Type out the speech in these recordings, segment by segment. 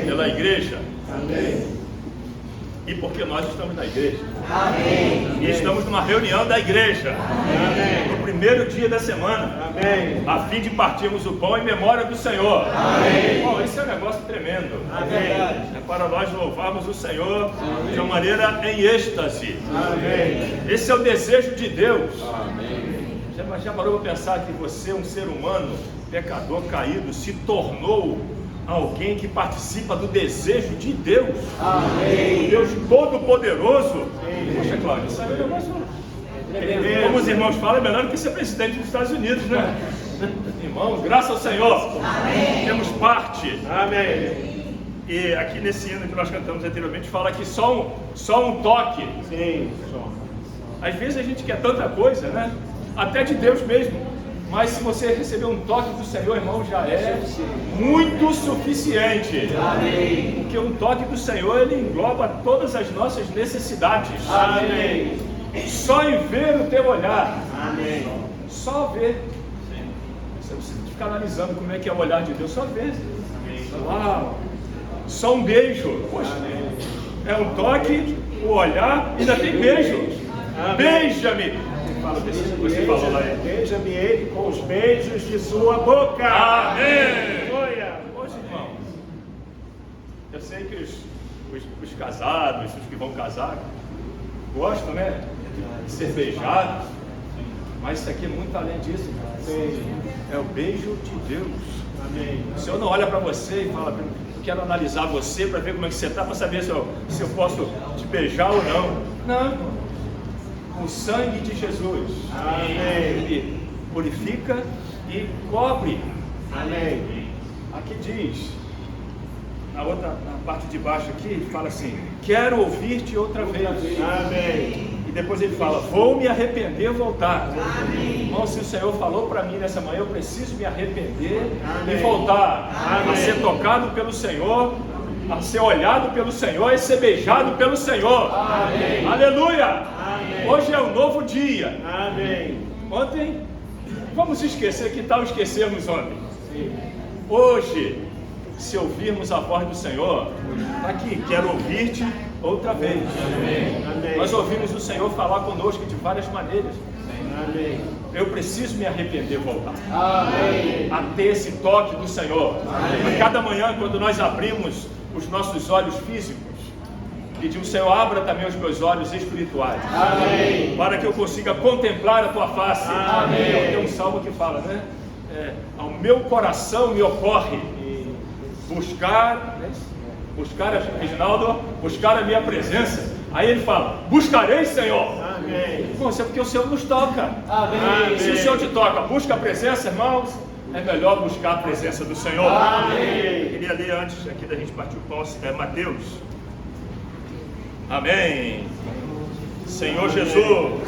pela igreja. Amém. E porque nós estamos na igreja. Amém. E estamos numa reunião da igreja. Amém. No primeiro dia da semana. Amém. A fim de partirmos o pão em memória do Senhor. Amém. Bom, isso é um negócio tremendo. Amém. É para nós louvarmos o Senhor de uma maneira em êxtase. Amém. Esse é o desejo de Deus. Amém. Já parou para pensar que você, um ser humano, pecador caído, se tornou alguém que participa do desejo de Deus? Amém. Deus Todo-Poderoso. Poxa, Cláudio, isso aí é um negócio. Como os irmãos falam, é melhor do que ser presidente dos Estados Unidos, né? Irmãos, graças ao Senhor. Amém. Temos parte. Amém. E aqui nesse hino que nós cantamos anteriormente, fala que só um toque. Sim. Às vezes a gente quer tanta coisa, né? Até de Deus mesmo. Mas se você receber um toque do Senhor, irmão, já é muito suficiente. Amém. Porque um toque do Senhor, ele engloba todas as nossas necessidades. Amém. Só em ver o teu olhar. Amém. Só ver. Você não precisa ficar analisando como é que é o olhar de Deus. Só ver. Uau. Só um beijo. Poxa, é um toque, o olhar, e ainda tem beijo. Beija-me. Fala desse que você falou lá. Beija-me ele com os beijos de sua boca. Amém. Aleluia. Poxa, irmão. Eu sei que os casados, os que vão casar, gostam, né? De ser beijados. Mas isso aqui é muito além disso. É o beijo de Deus. Amém. O Senhor não olha para você e fala: eu quero analisar você para ver como é que você está, para saber se eu posso te beijar ou não. Não. O sangue de Jesus. Amém. Ele purifica e cobre. Amém. Aqui diz, na parte de baixo aqui, ele fala assim: quero ouvir-te outra vez. Amém. E depois ele fala: vou me arrepender e voltar. Amém. Irmão, se o Senhor falou para mim nessa manhã, eu preciso me arrepender Amém. e voltar. Amém. A ser tocado pelo Senhor, a ser olhado pelo Senhor e ser beijado pelo Senhor. Amém. Aleluia. Amém. Hoje é um novo dia. Amém. Ontem, vamos esquecer, que tal esquecermos ontem? Sim. Hoje, se ouvirmos a voz do Senhor, está aqui, quero ouvir-te outra vez. Amém. Nós ouvimos o Senhor falar conosco de várias maneiras. Amém. Eu preciso me arrepender e voltar. Amém. A ter esse toque do Senhor. Amém. A cada manhã, quando nós abrimos os nossos olhos físicos, pedimos: Senhor, abra também os meus olhos espirituais. Amém. Para que eu consiga contemplar a tua face. Amém. Tem um salmo que fala, né? Ao meu coração me ocorre buscar, Reginaldo, buscar a minha presença. Aí ele fala: buscarei, Senhor. Amém. Bom, isso é porque o Senhor nos toca. Amém. Se o Senhor te toca, busca a presença, irmãos, é melhor buscar a presença do Senhor. Amém. Eu queria ler antes aqui da gente partir o pão, Mateus. Amém. Senhor Jesus.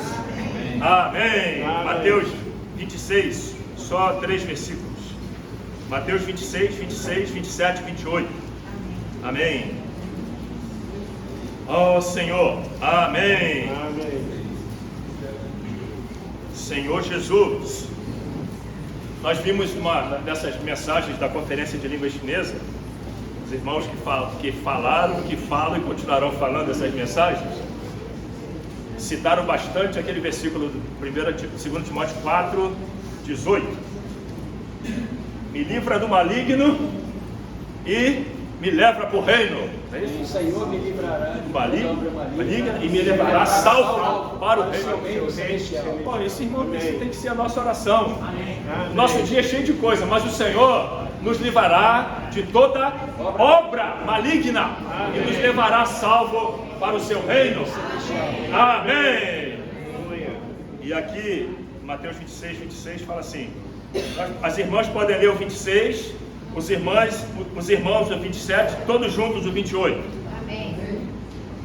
Amém. Amém. Mateus 26, só 3 versículos. Mateus 26, 26, 27 e 28. Amém. Ó Senhor. Amém. Amém. Senhor Jesus. Nós vimos uma dessas mensagens da conferência de língua chinesa. Os irmãos que falaram, que falam e continuarão falando essas mensagens, citaram bastante aquele versículo do 2 Timóteo 4, 18. Me livra do maligno e me leva para o reino. É isso? O Senhor me livrará Do maligno e me levará salvo para o reino. Bom, esse irmão, isso tem que ser a nossa oração. O nosso dia é cheio de coisa, mas o Senhor nos livrará de toda obra maligna e nos levará salvo para o seu reino. Amém. E aqui, Mateus 26, 26 fala assim: as irmãs podem ler o 26, os irmãos o 27, todos juntos o 28. Amém.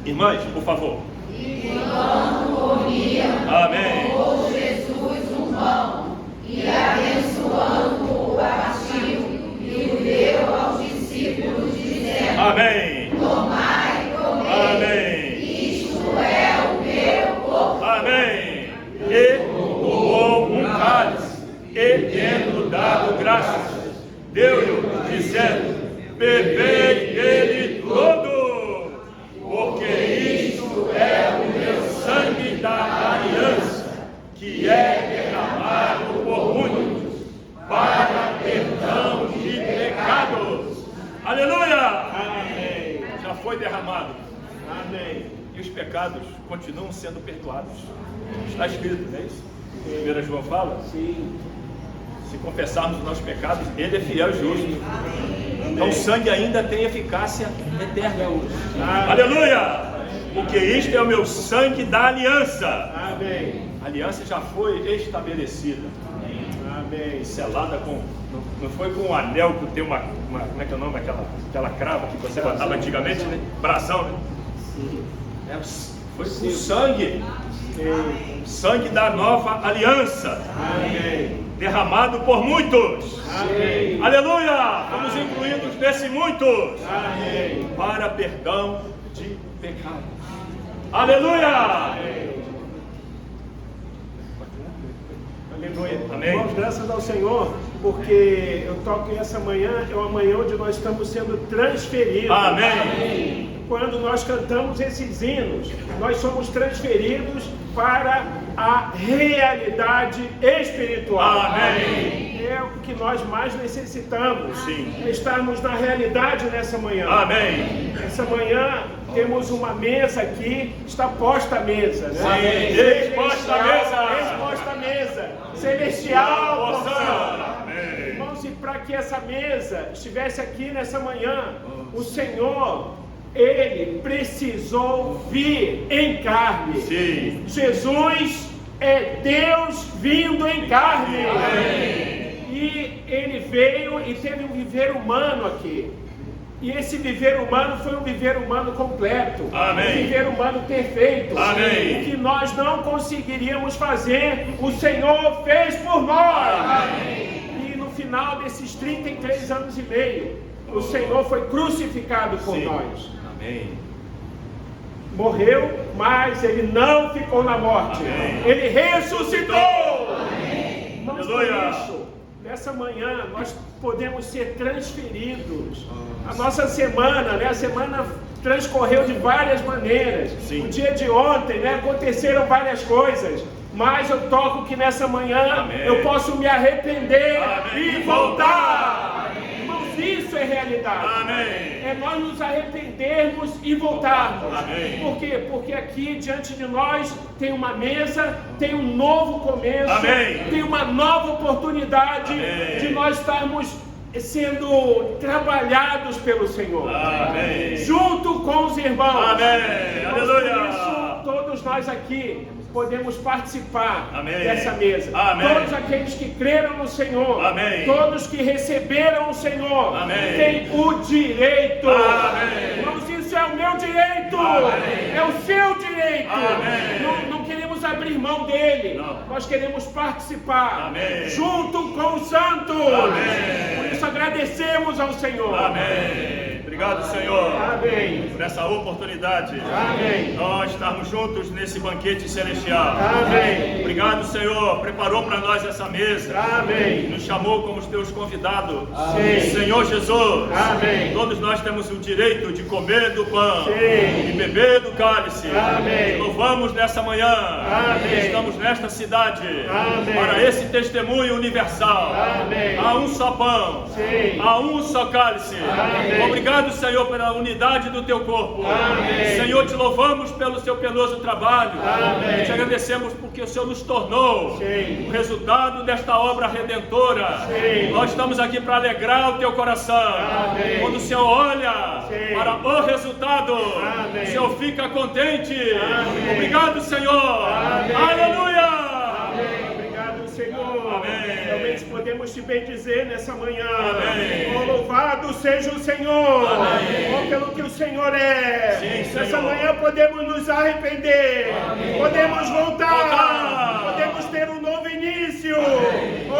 Irmãs, por favor. E enquanto comiam, Amém. tomou Jesus um pão e, abençoando-o, partiu e o deu aos discípulos, dizendo: Amém. tomai e comei, Amém. isto é o meu corpo. Amém. E tomou um cálice e, tendo dado graças, deu-lhe, dizendo: bebei foi derramado. Amém. E os pecados continuam sendo perdoados. Está escrito, não é isso? 1 João fala. Sim. Se confessarmos os nossos pecados, Ele é fiel e justo. Então o sangue ainda tem eficácia eterna. Aleluia! Porque isto é o meu sangue da aliança. Amém. A aliança já foi estabelecida. Amém. Selada com... Não foi com um anel que tem uma como é que é o nome? Aquela crava que você botava antigamente, né? Brasão, né? Foi com sangue. Sangue da nova aliança. Amém. Derramado por muitos. Amém. Aleluia! Vamos incluídos nesse muitos. Amém. Para perdão de pecados. Aleluia! Aleluia. Amém. Damos graças ao Senhor, porque eu toco que essa manhã é uma manhã onde nós estamos sendo transferidos. Amém. Quando nós cantamos esses hinos, nós somos transferidos para a realidade espiritual. Amém. É o que nós mais necessitamos. Sim. É estarmos na realidade nessa manhã. Amém. Essa manhã temos uma mesa aqui, está posta a mesa, né? Sim. Exposta a mesa. Exposta a mesa. Celestial porção. Amém. Irmãos, e para que essa mesa estivesse aqui nessa manhã, o Senhor, Ele precisou vir em carne. Sim. Jesus é Deus vindo em carne. Amém. E Ele veio e teve um viver humano aqui. E esse viver humano foi um viver humano completo. Amém. Um viver humano perfeito. Amém. O que nós não conseguiríamos fazer, o Senhor fez por nós. Amém. E no final desses 33 anos e meio, o Senhor foi crucificado por Sim. nós. Amém. Morreu, mas Ele não ficou na morte. Amém. Ele ressuscitou. Vamos por Aleluia. isso. Nessa manhã nós podemos ser transferidos. A nossa semana, né? A semana transcorreu de várias maneiras. Sim. O dia de ontem, né? Aconteceram várias coisas. Mas eu toco que nessa manhã Amém. eu posso me arrepender Amém. e voltar. Irmãos, isso é realidade. Amém. É nós nos arrependermos e voltarmos. Amém. Por quê? Porque aqui diante de nós tem uma mesa, tem um novo começo, Amém. tem uma nova oportunidade Amém. de nós estarmos sendo trabalhados pelo Senhor. Amém. Junto com os irmãos. Amém. Então, Aleluia. por isso, todos nós aqui podemos participar Amém. dessa mesa. Amém. Todos aqueles que creram no Senhor, Amém. todos que receberam o Senhor, Amém. têm o direito. Amém. Irmãos, isso é o meu direito. Amém. É o seu direito. Amém. Não queremos abrir mão dele. Não. Nós queremos participar. Amém. Junto com os santos. Amém. Por isso agradecemos ao Senhor. Amém. Obrigado, Senhor, Amém. por essa oportunidade. Amém. Nós estarmos juntos nesse banquete celestial. Amém. Obrigado, Senhor, preparou para nós essa mesa. Amém. Nos chamou como os teus convidados. Amém. Senhor Jesus. Amém. Todos nós temos o direito de comer do pão. Sim. E beber do cálice. Amém. Te louvamos nessa manhã. Amém. Estamos nesta cidade. Amém. Para esse testemunho universal. Amém. Há um só pão. Sim. Há um só cálice. Amém. Obrigado, Senhor, pela unidade do teu corpo. Amém. Senhor, te louvamos pelo seu penoso trabalho. Amém. Te agradecemos porque o Senhor nos tornou Sim. o resultado desta obra redentora. Sim. Nós estamos aqui para alegrar o teu coração. Amém. Quando o Senhor olha Sim. para o resultado, Amém. o Senhor fica contente. Amém. Obrigado, Senhor. Amém. Aleluia. Amém. Obrigado, Senhor. Amém. Realmente podemos te bendizer nessa manhã. Amém. Oh, louvado seja o Senhor. Amém. Oh, pelo que o Senhor é. Sim, nessa Senhor. manhã podemos nos arrepender. Podemos voltar. Voltar. Podemos ter um novo início.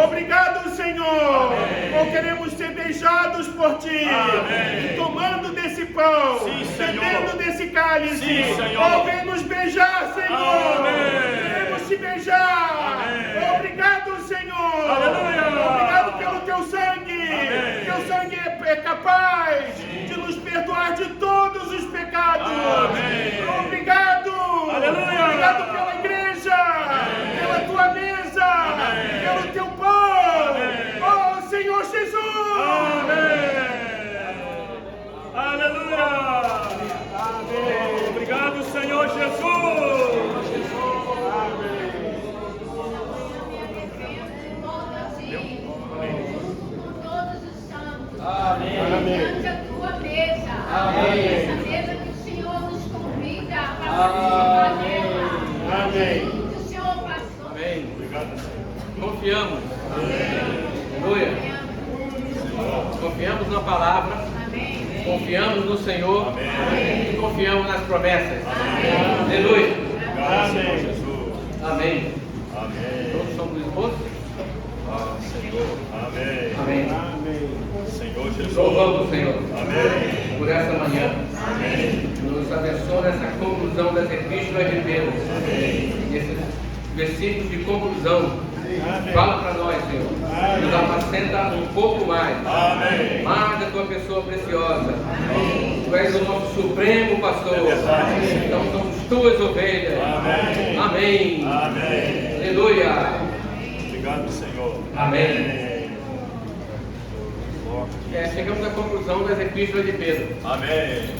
Obrigado, Senhor. Oh, queremos ser beijados por ti. Amém. E tomando desse pão. Sim, Senhor. Bebendo desse cálice. Sim, Senhor. Oh, vem nos beijar, Senhor. Amém. Queremos te beijar. Amém. Obrigado, Senhor. Aleluia. Obrigado pelo teu sangue. Amém. Teu sangue é capaz de nos perdoar de todos os pecados. Amém. Obrigado. Aleluia. Obrigado pela igreja. Amém. Pela tua mesa. Amém. Pelo teu pão. Amém. Oh, Senhor Jesus. Amém. Aleluia. Amém. Essa mesa que o Senhor nos convida a participar dela. Amém. Que o Senhor passou. Amém. Obrigado, Senhor. Confiamos. Aleluia. Confiamos na palavra. Amém. Confiamos no Senhor. Amém. E confiamos nas promessas. Amém. Aleluia. Obrigado, Senhor Jesus. Amém. Amém. Todos somos esposos? Senhor. Amém. Amém. Amém. Senhor Jesus. Louvamos o Senhor Amém. por essa manhã. Amém. Nos abençoa nessa conclusão das epístolas de Pedro. Amém. Esses versículos de conclusão. Amém. Fala para nós, Senhor. Nos apacenta um pouco mais. Amém. Mais da tua pessoa preciosa. Tu és o nosso supremo pastor. Então somos tuas ovelhas. Amém. Amém. Amém. Aleluia. Obrigado, Senhor. Amém. Chegamos à conclusão das epístolas de Pedro. Amém.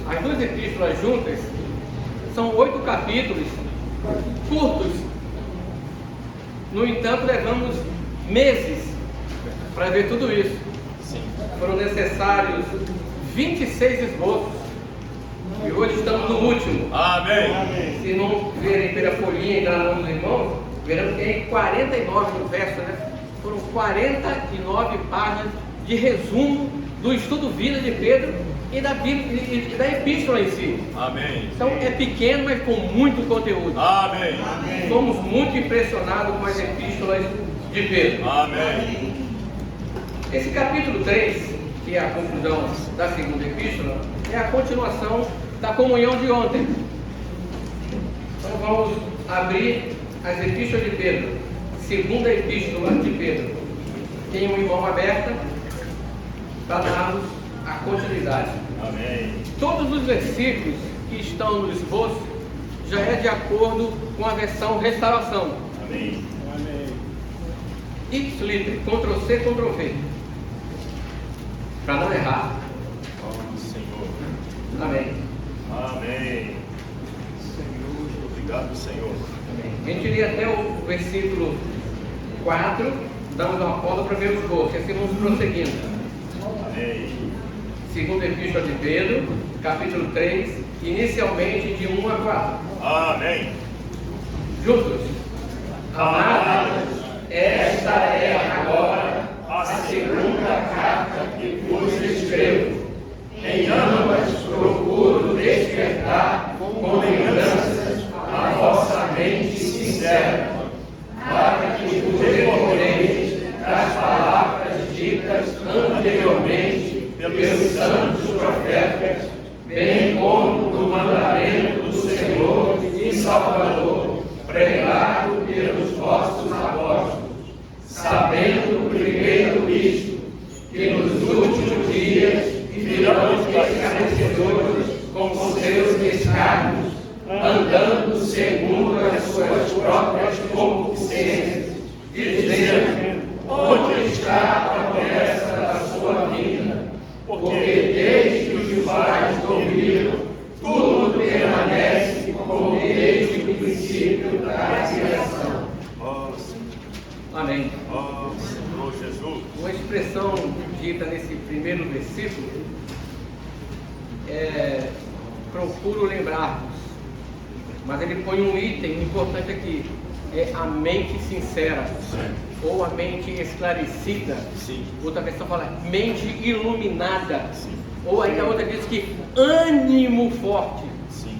As duas epístolas juntas são 8 capítulos curtos. No entanto, levamos meses para ver tudo isso. Sim. Foram necessários 26 esboços. E hoje estamos no último. Amém. Se não verem pela folhinha e na mão dos irmãos, verão que tem 49 no verso, né? Foram 49 páginas de resumo do estudo vida de Pedro e da Bíblia e da epístola em si. Amém. Então é pequeno, mas com muito conteúdo. Amém. Somos muito impressionados com as epístolas de Pedro. Amém. Esse capítulo 3, que é a conclusão da segunda epístola, é a continuação da comunhão de ontem. Então vamos abrir as epístolas de Pedro, segunda epístola de Pedro. Tem uma mão aberta para darmos a continuidade. Amém. Todos os versículos que estão no esboço já é de acordo com a versão restauração. Amém. Amém. Ipsiliter, Ctrl+C, Ctrl+V. Para não errar. Oh, Senhor. Amém. Amém. Obrigado, Senhor. A gente lê até o versículo 4, damos uma pausa para ver os esboço, e assim vamos prosseguindo. Amém. Segunda Epístola de Pedro, capítulo 3, inicialmente de 1 a 4. Amém. Juntos. Amados, esta é agora a segunda carta que vos escrevo. Em ambas procuro despertar com lembranças a vossa mente sincera, para que vos recordeis das palavras ditas anteriormente pelos santos profetas, bem como do mandamento do Senhor e Salvador, pregado pelos vossos apóstolos, sabendo primeiro isto, que nos últimos dias virão os escarnecedores com seus descargos, andando segundo as suas próprias concupiscências, dizendo: onde está a promessa da sua vinda? Porque desde que os pais dormiram, tudo permanece como desde o princípio da criação. Oh, Senhor. Amém. Oh, Senhor Jesus. Uma expressão dita nesse primeiro versículo é: procuro lembrar-vos. Mas ele põe um item importante aqui: é a mente sincera, ou a mente esclarecida. Sim. Outra versão fala mente iluminada, Sim. ou ainda outra diz que ânimo forte. Sim.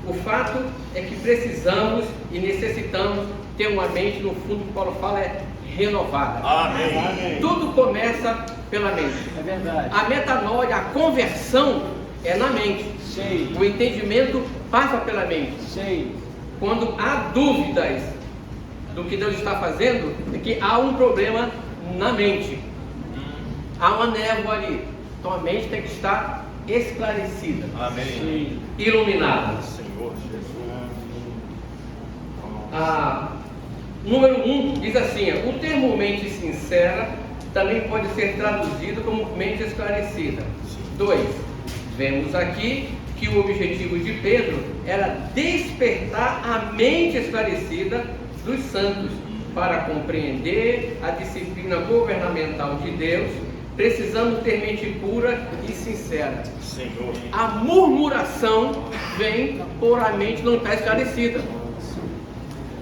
O fato é que precisamos e necessitamos ter uma mente, no fundo, que Paulo fala, é renovada. Amém. Tudo começa pela mente. É verdade. A metanoia, a conversão é na mente. Sei. O entendimento passa pela mente. Sei. Quando há dúvidas do que Deus está fazendo, é que há um problema na mente. Há uma névoa ali. Então a mente tem que estar esclarecida, Amém. iluminada. Senhor Jesus. Número 1 diz assim: o termo mente sincera também pode ser traduzido como mente esclarecida. 2. Vemos aqui que o objetivo de Pedro era despertar a mente esclarecida dos santos para compreender a disciplina governamental de Deus, precisamos ter mente pura e sincera. Senhor. A murmuração vem por a mente não estar esclarecida.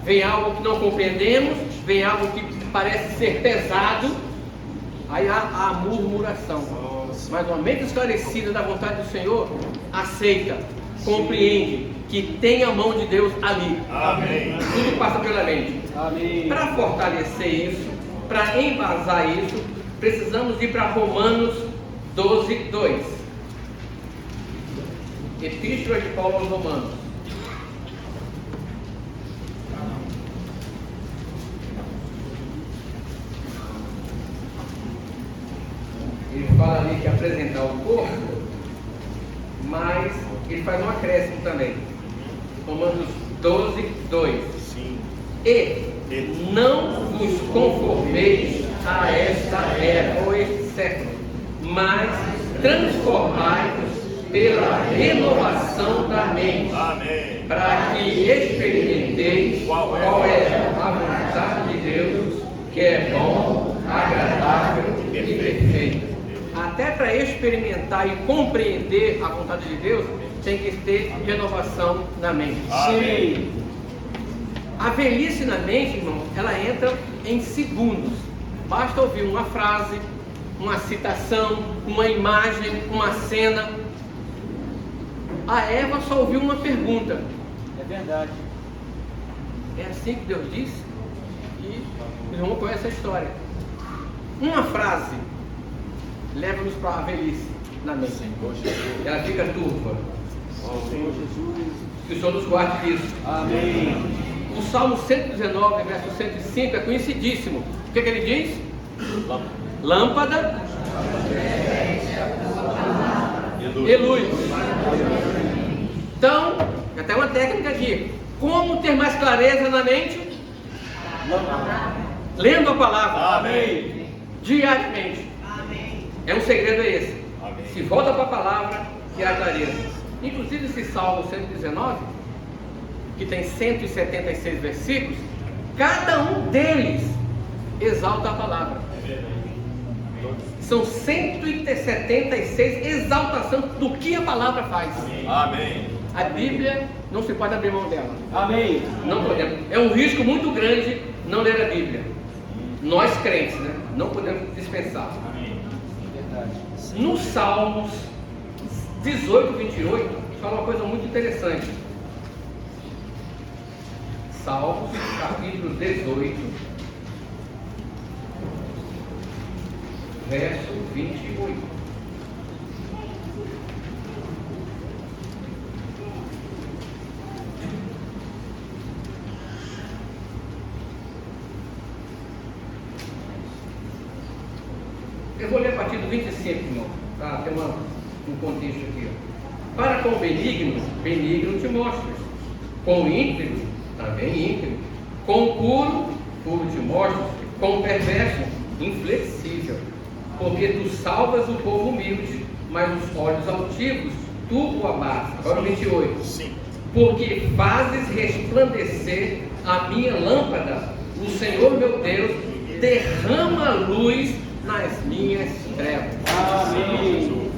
Vem algo que não compreendemos, vem algo que parece ser pesado, aí há a murmuração. Mas uma mente esclarecida da vontade do Senhor, aceita, compreende que tem a mão de Deus ali. Amém. Tudo passa pela mente. Amém. Para fortalecer isso, para embasar isso, precisamos ir para Romanos 12, 2. Epístola de Paulo aos Romanos. Ele fala ali que apresentar o corpo, mas ele faz um acréscimo também. Romanos 12, 2. Sim. E não vos conformeis a esta era ou este século, mas transformai-vos pela renovação da mente, Amém. para que experimenteis qual é a vontade de Deus, que é bom, agradável e perfeita. Até para experimentar e compreender a vontade de Deus, tem que ter renovação na mente. Amém. A velhice na mente, irmão, ela entra em segundos. Basta ouvir uma frase, uma citação, uma imagem, uma cena. A Eva só ouviu uma pergunta. É verdade. É assim que Deus disse? E o irmão conhece a história. Uma frase leva-nos para a velhice na mente. Ela fica turva. Senhor Jesus. Que o Senhor nos guarde disso. Amém. O Salmo 119, verso 105 é conhecidíssimo. O que ele diz? Lâmpada e luz. Então, até uma técnica aqui. Como ter mais clareza na mente? Lendo a palavra. Amém. Diariamente. É um segredo esse. Amém. Se volta para a palavra, que há clareza. Inclusive esse Salmo 119, que tem 176 versículos, cada um deles exalta a palavra. São 176 exaltação do que a palavra faz. Amém. A Bíblia não se pode abrir mão dela. Amém. Não podemos. É um risco muito grande não ler a Bíblia. Nós crentes, né? Não podemos dispensar. Verdade. No Salmos 18, 28, fala uma coisa muito interessante. Salmos, capítulo 18, verso 28. Eu vou ler a partir do 25, irmão, para ter um contexto aqui. Ó. Para com o benigno, benigno te mostras. Com o íntegro, também íntegro. Com o puro, puro te mostras. Com o perverso, inflexível. Porque tu salvas o povo humilde, mas os olhos altivos tu o abates. Agora o 28. Sim. Porque fazes resplandecer a minha lâmpada. O Senhor meu Deus derrama luz nas minhas trevas. Amém.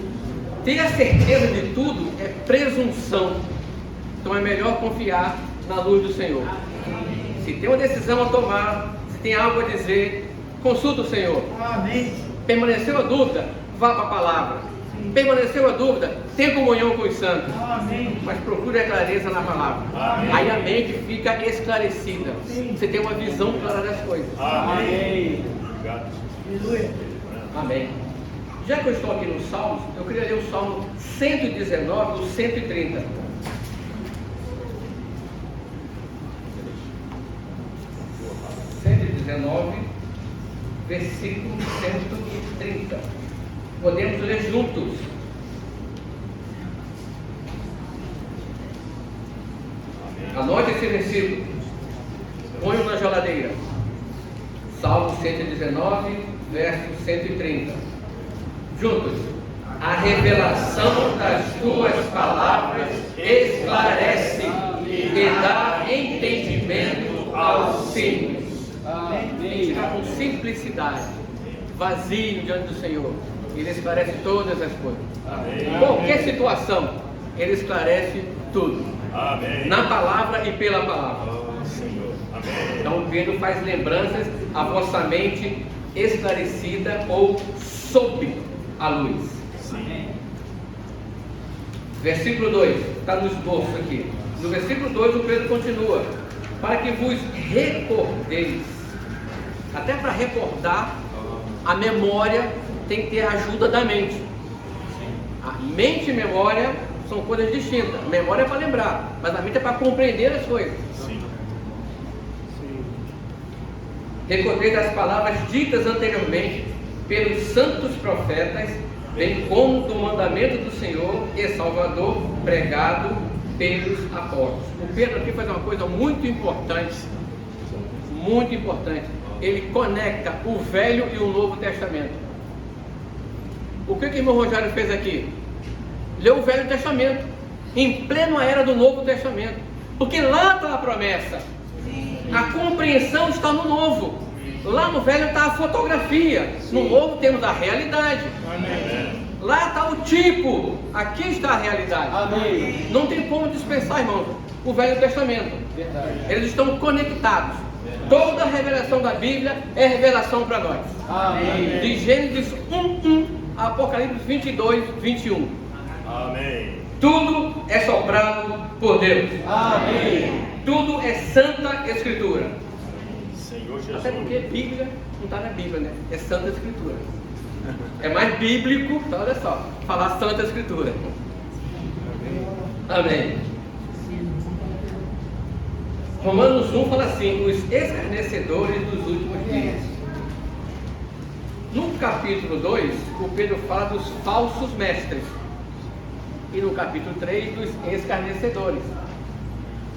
Ter a certeza de tudo é presunção. Então é melhor confiar na luz do Senhor. Se tem uma decisão a tomar, se tem algo a dizer, consulta o Senhor. Amém. Permaneceu a dúvida, vá para a palavra. Permaneceu a dúvida, tem comunhão com os santos. Amém. Mas procure a clareza na palavra. Amém. Aí a mente fica esclarecida. Você tem uma visão clara das coisas. Amém. Obrigado. Amém. Já que eu estou aqui nos Salmos, eu queria ler o Salmo 119, o 130. Versículo 130. Podemos ler juntos. Anote esse versículo. Põe-o na geladeira. Salmo 119, verso 130. Juntos. A revelação das tuas palavras esclarece e dá entendimento aos simples. Tem que ficar com simplicidade. vazio diante do Senhor, Ele esclarece todas as coisas. Amém. Qualquer situação, Ele esclarece tudo. Amém. Na palavra e pela palavra. Oh, Senhor. Amém. Então Pedro faz lembranças à vossa mente esclarecida ou sob a luz. Sim. Versículo 2, está no esboço aqui. No versículo 2 o Pedro continua: para que vos recordeis. Até para recordar, a memória tem que ter a ajuda da mente. A mente e memória são coisas distintas. A memória é para lembrar, mas a mente é para compreender as coisas. Sim. Recordeis as palavras ditas anteriormente pelos santos profetas, bem como do mandamento do Senhor e Salvador pregado pelos apóstolos. O Pedro aqui faz uma coisa muito importante, muito importante. Ele conecta o Velho e o Novo Testamento. O que o irmão Rogério fez aqui? Leu o Velho Testamento, em plena era do Novo Testamento, porque lá está a promessa. A compreensão está no Novo. Lá no Velho está a fotografia, no Novo temos a realidade. Amém. Lá está o tipo, aqui está a realidade. Amém. Não tem como dispensar, irmãos, o Velho Testamento. Verdade. Eles estão conectados. Toda a revelação da Bíblia é revelação para nós. Amém. De Gênesis 1:1 a Apocalipse 22:21. Amém. Tudo é soprado por Deus. Amém. Tudo é Santa Escritura. Senhor Jesus. Até porque Bíblia não está na Bíblia, né? É Santa Escritura. É mais bíblico, então olha só, falar Santa Escritura. Amém. Romanos 1 fala assim: os escarnecedores dos últimos dias. No capítulo 2, o Pedro fala dos falsos mestres. E no capítulo 3, dos escarnecedores.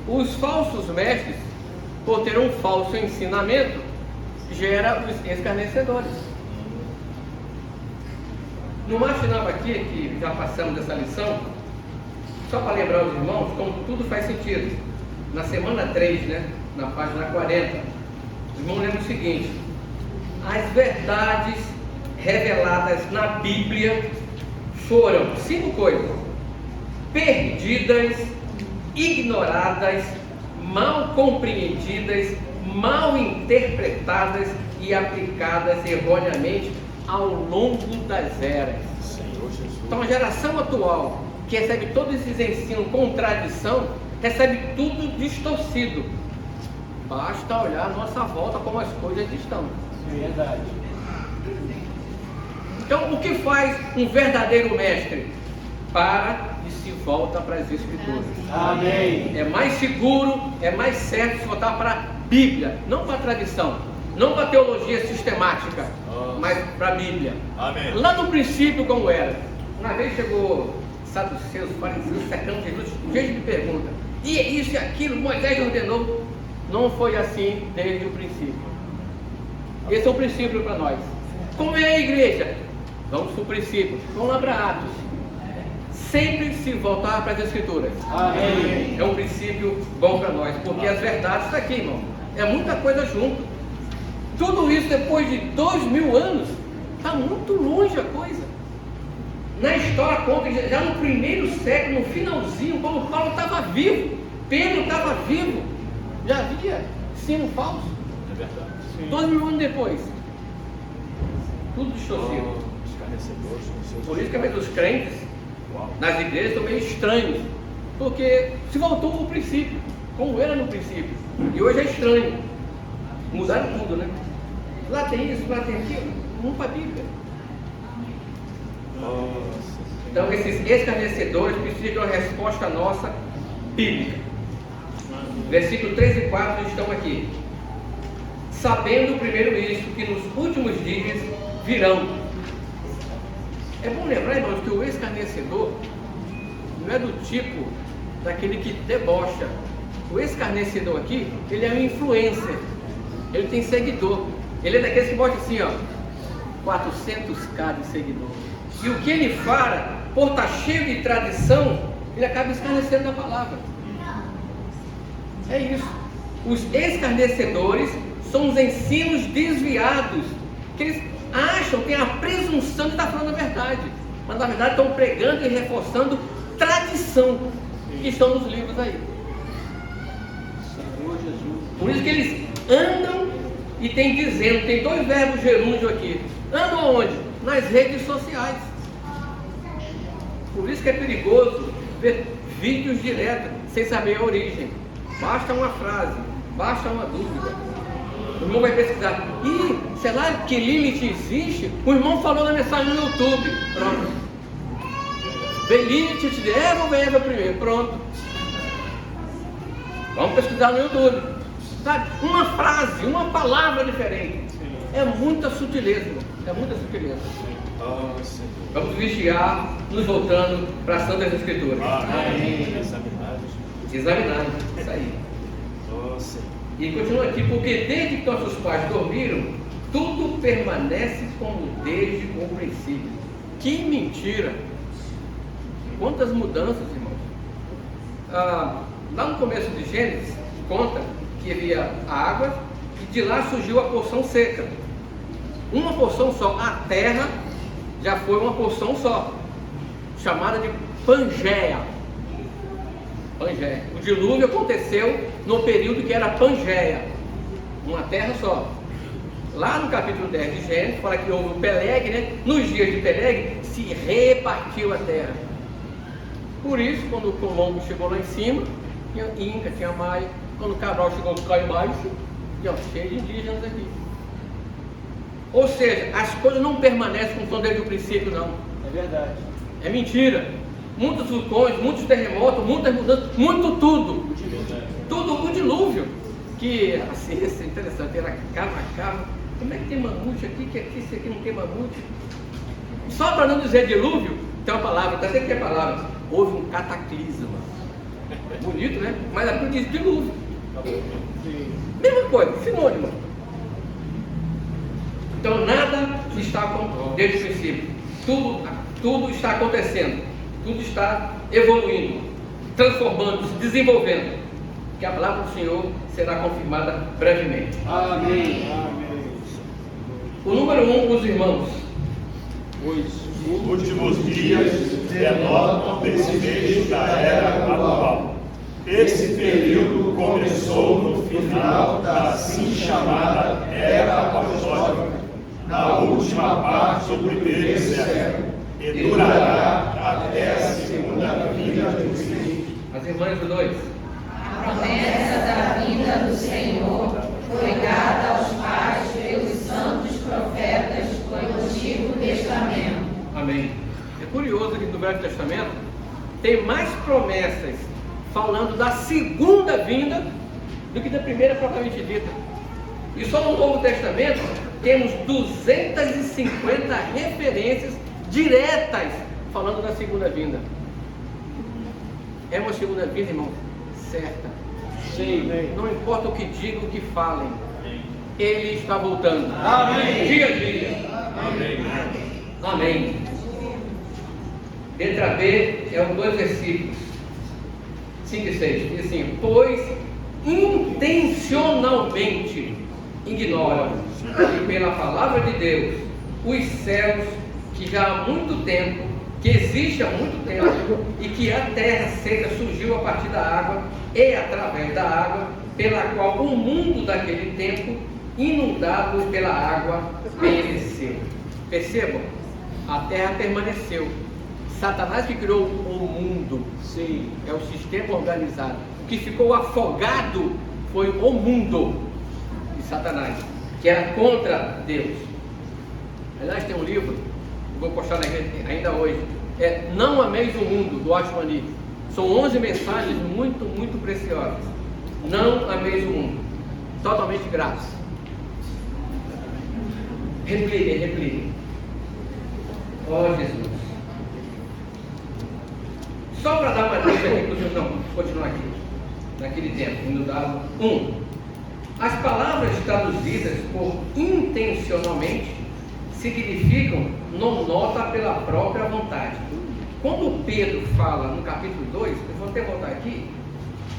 Os falsos mestres, por ter um falso ensinamento, gera os escarnecedores. No marginal aqui, que já passamos dessa lição, só para lembrar os irmãos como tudo faz sentido. Na semana 3, né, na página 40, os irmãos lembram o seguinte: as verdades reveladas na Bíblia foram 5 coisas: perdidas, ignoradas, mal compreendidas, mal interpretadas e aplicadas erroneamente ao longo das eras. Senhor Jesus. Então a geração atual, que recebe todos esses ensinos com tradição, recebe tudo distorcido. Basta olhar à nossa volta como as coisas estão. Verdade. Então o que faz um verdadeiro mestre? Para e se volta para as Escrituras. Amém. É mais seguro, é mais certo se voltar para a Bíblia, não para a tradição, não para a teologia sistemática, mas para a Bíblia. Amém. Lá no princípio como era. Uma vez chegou saduceus, fariseus, secando Jesus, gente me pergunta: e isso e aquilo, Moisés ordenou? Não foi assim desde o princípio. Esse é o princípio para nós. Como é a igreja? Vamos para o princípio, vamos lá para Atos. Sempre se voltar para as Escrituras. Amém. É um princípio bom para nós, porque as verdades estão aqui, irmão. É muita coisa junto. Tudo isso depois de 2000 anos, está muito longe a coisa. Na história conta que já no primeiro século, no finalzinho, quando Paulo estava vivo, Pedro estava vivo, já havia ensino falso. É verdade. 2000 anos depois, tudo distorcido. Escarnecedores. Por isso que às vezes os crentes Uau. nas igrejas estão meio estranhos, porque se voltou ao princípio, como era no princípio, e hoje é estranho. Mudaram tudo, né? Lá tem isso, lá tem aquilo, não para a Bíblia. Nossa. Então esses escarnecedores precisam de uma resposta nossa bíblica. Versículo 3 e 4 estão aqui. Sabendo primeiro isso, que nos últimos dias virão. É bom lembrar, irmãos, que o escarnecedor não é do tipo daquele que debocha. O escarnecedor aqui, ele é um influencer. Ele tem seguidor. Ele é daqueles que bota assim, ó, 400k de seguidor. E o que ele fala, por estar cheio de tradição, ele acaba escarnecendo da palavra. É isso. Os escarnecedores são os ensinos desviados, que eles acham, têm a presunção de estar falando a verdade, mas na verdade estão pregando e reforçando tradição que estão nos livros aí. Por isso que eles andam e tem dizendo, tem dois verbos gerúndio aqui. Andam aonde? Nas redes sociais. Por isso que é perigoso ver vídeos diretos, sem saber a origem. Basta uma frase, basta uma dúvida. O irmão vai pesquisar. Ih, sei lá que Lilith existe? O irmão falou na mensagem no YouTube. Pronto. Vê Lilith, te diz, Eva ou Eva primeiro? Pronto. Vamos pesquisar no YouTube. Sabe? Uma frase, uma palavra diferente. É muita sutileza, irmão. É muita sutileza. Vamos vigiar, nos voltando para as Santas Escrituras. Examinar. Isso aí. E continua aqui, porque desde que nossos pais dormiram, tudo permanece como desde o princípio. Que mentira! Quantas mudanças, irmãos! Lá no começo de Gênesis, conta que havia água e de lá surgiu a porção seca. Uma porção só. A terra já foi uma porção só, chamada de Pangeia. Pangeia. O dilúvio aconteceu no período que era Pangeia, uma terra só. Lá no capítulo 10 de Gênesis, fala que houve o Peleg, né? Nos dias de Peleg, se repartiu a terra. Por isso, quando o Colombo chegou lá em cima, tinha Inca, tinha Maia. Quando o Cabral chegou cá embaixo, tinha cheio de indígenas aqui. Ou seja, as coisas não permanecem como são desde o princípio, não. É verdade. É mentira. Muitos vulcões, muitos terremotos, muitas mudanças, muito tudo. Tudo o dilúvio. Que a ciência é interessante, era cava. Como é que tem mamute aqui, que aqui, esse aqui não tem mamute? Só para não dizer dilúvio, tem uma palavra, até sei que é palavra. Houve um cataclisma. Bonito, né? Mas aqui diz dilúvio. Mesma coisa, sinônimo. Então nada está desde o princípio. Tudo está acontecendo. Tudo está evoluindo, transformando-se, desenvolvendo. Que a palavra do Senhor será confirmada brevemente. Amém. O número 1, os irmãos. Os últimos dias denotam o desfecho da era atual. Esse período começou no final da assim chamada Era Apostólica, na última parte do primeiro século, e durará até a segunda vinda do Senhor. As irmãs do 2. A promessa da vinda do Senhor foi dada aos pais pelos santos profetas do Antigo Testamento. Amém. É curioso que no Velho Testamento tem mais promessas falando da segunda vinda do que da primeira propriamente dita. E só no Novo Testamento temos 250 referências diretas falando da segunda vinda. É uma segunda vinda, irmão, certa. Sim. Não importa o que digam, o que falem, Ele está voltando. Amém. Dia a dia. Amém. Amém. Letra B é os 2 versículos 5 e 6. Diz assim: pois intencionalmente ignoram que pela palavra de Deus os céus, que já há muito tempo, que existe há muito tempo, e que a terra seca surgiu a partir da água e através da água, pela qual o mundo daquele tempo, inundado pela água, pereceu. Percebam, a terra permaneceu. Satanás que criou o mundo. Sim. É o sistema organizado. O que ficou afogado foi o mundo de Satanás, que era contra Deus. Aliás, tem um livro, vou postar na rede ainda hoje, é Não Ameis o Mundo, do Ashmani. São 11 mensagens muito, muito preciosas. Não ameis o mundo. Totalmente grátis. Repliquem. Oh, Jesus. Só para dar uma dica aqui para os irmãos, continuar aqui, naquele tempo, inundado. 1. As palavras traduzidas por intencionalmente significam não nota pela própria vontade. Quando Pedro fala no capítulo 2, eu vou até voltar aqui,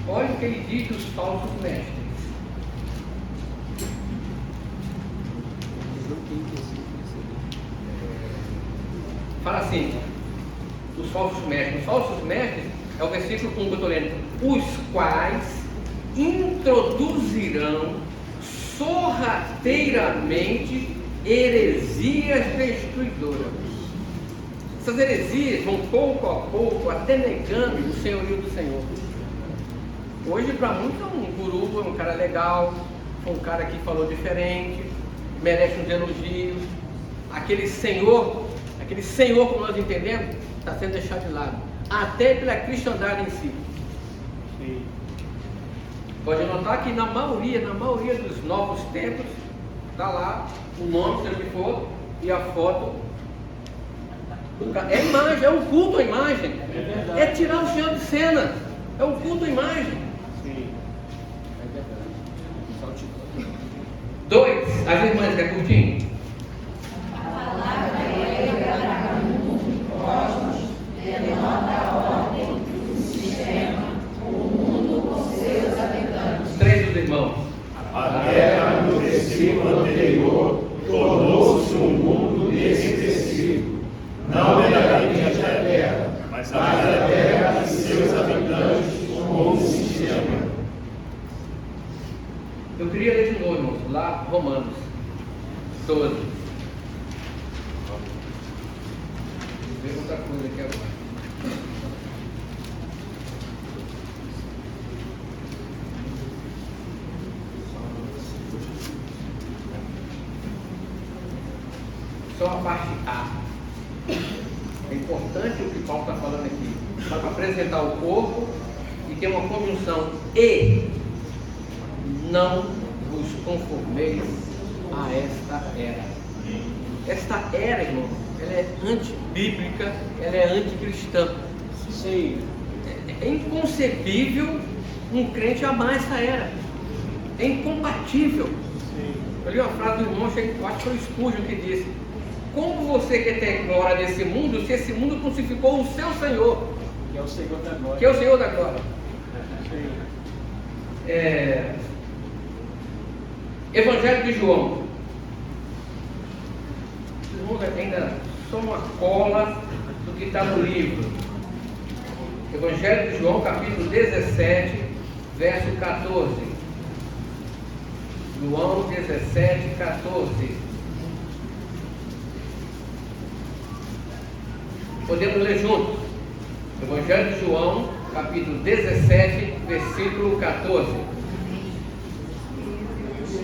olha o que ele diz dos falsos mestres. fala assim, os falsos mestres. Os falsos mestres é o versículo 1 que eu estou lendo. Os quais introduzirão sorrateiramente heresias destruidoras. Essas heresias vão pouco a pouco até negando o senhorio do Senhor. Hoje para muitos é um guru, é um cara legal, um cara que falou diferente, merece uns elogios. Aquele senhor como nós entendemos, está sendo deixado de lado, até pela cristandade em si. Sim. Pode notar que na maioria dos novos templos, está lá o nome, seja o que for, e a foto. É imagem, é um culto à imagem. É tirar o Senhor de cena. É um culto à imagem. Sim. 2, as irmãs, quer curtinho? A palavra para o mundo, cosmos, denota a ordem, o sistema, o mundo com seus habitantes. 3 dos irmãos. A terra no versículo anterior tornou-se um mundo inexpressivo. Não meramente a terra, mas a terra e seus habitantes como sistema. Eu queria ler de novo, irmãos, lá Romanos 12. Vou ver outra coisa aqui agora. Só a parte A. É importante o que Paulo está falando aqui. Para apresentar o corpo e tem uma conjunção e não vos conformeis a esta era. Esta era, irmão, ela é antibíblica, ela é anticristã. Sim. É inconcebível um crente amar essa era. É incompatível. Sim. Eu li uma frase do irmão, acho que foi o Spurgeon que disse: como você quer ter glória desse mundo se esse mundo crucificou o seu Senhor, Que é o Senhor da glória. que é o Senhor da glória? Sim. Evangelho de João. Os irmãos ainda são uma cola do que está no livro. Evangelho de João, capítulo 17, verso 14. João 17, 14. Podemos ler juntos? Evangelho de João, capítulo 17, versículo 14.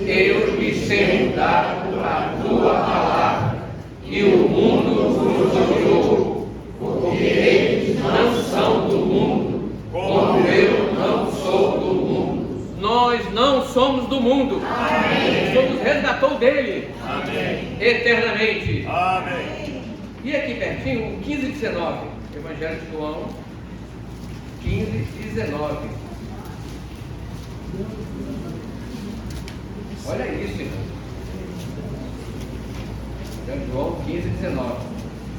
Eu lhes tenho dado a tua palavra, e o mundo vos odiou, porque eles não são do mundo, como eu não sou do mundo. Nós não somos do mundo. Amém. Somos resgatou dele. Amém. Eternamente. Amém. E aqui pertinho, o 15 e 19, Evangelho de João, 15 e 19. Olha isso, irmão. Evangelho de João, 15 e 19.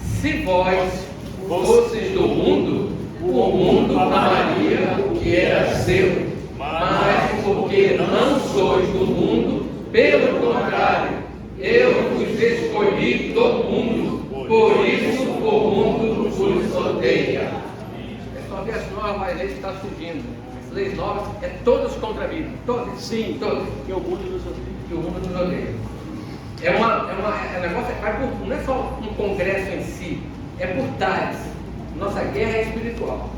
Se vós fosseis do mundo, o mundo amaria o que era seu. Mas porque não sois do mundo, pelo contrário, eu vos escolhi do mundo. Por isso o mundo vos odeia. É só ver as novas leis que estão surgindo. As leis novas é todas contra a Bíblia. Todas. Sim. Todas. Que o mundo nos odeia. Que o mundo nos odeia. É um negócio, não é só um congresso em si, é por tais. Nossa guerra é espiritual.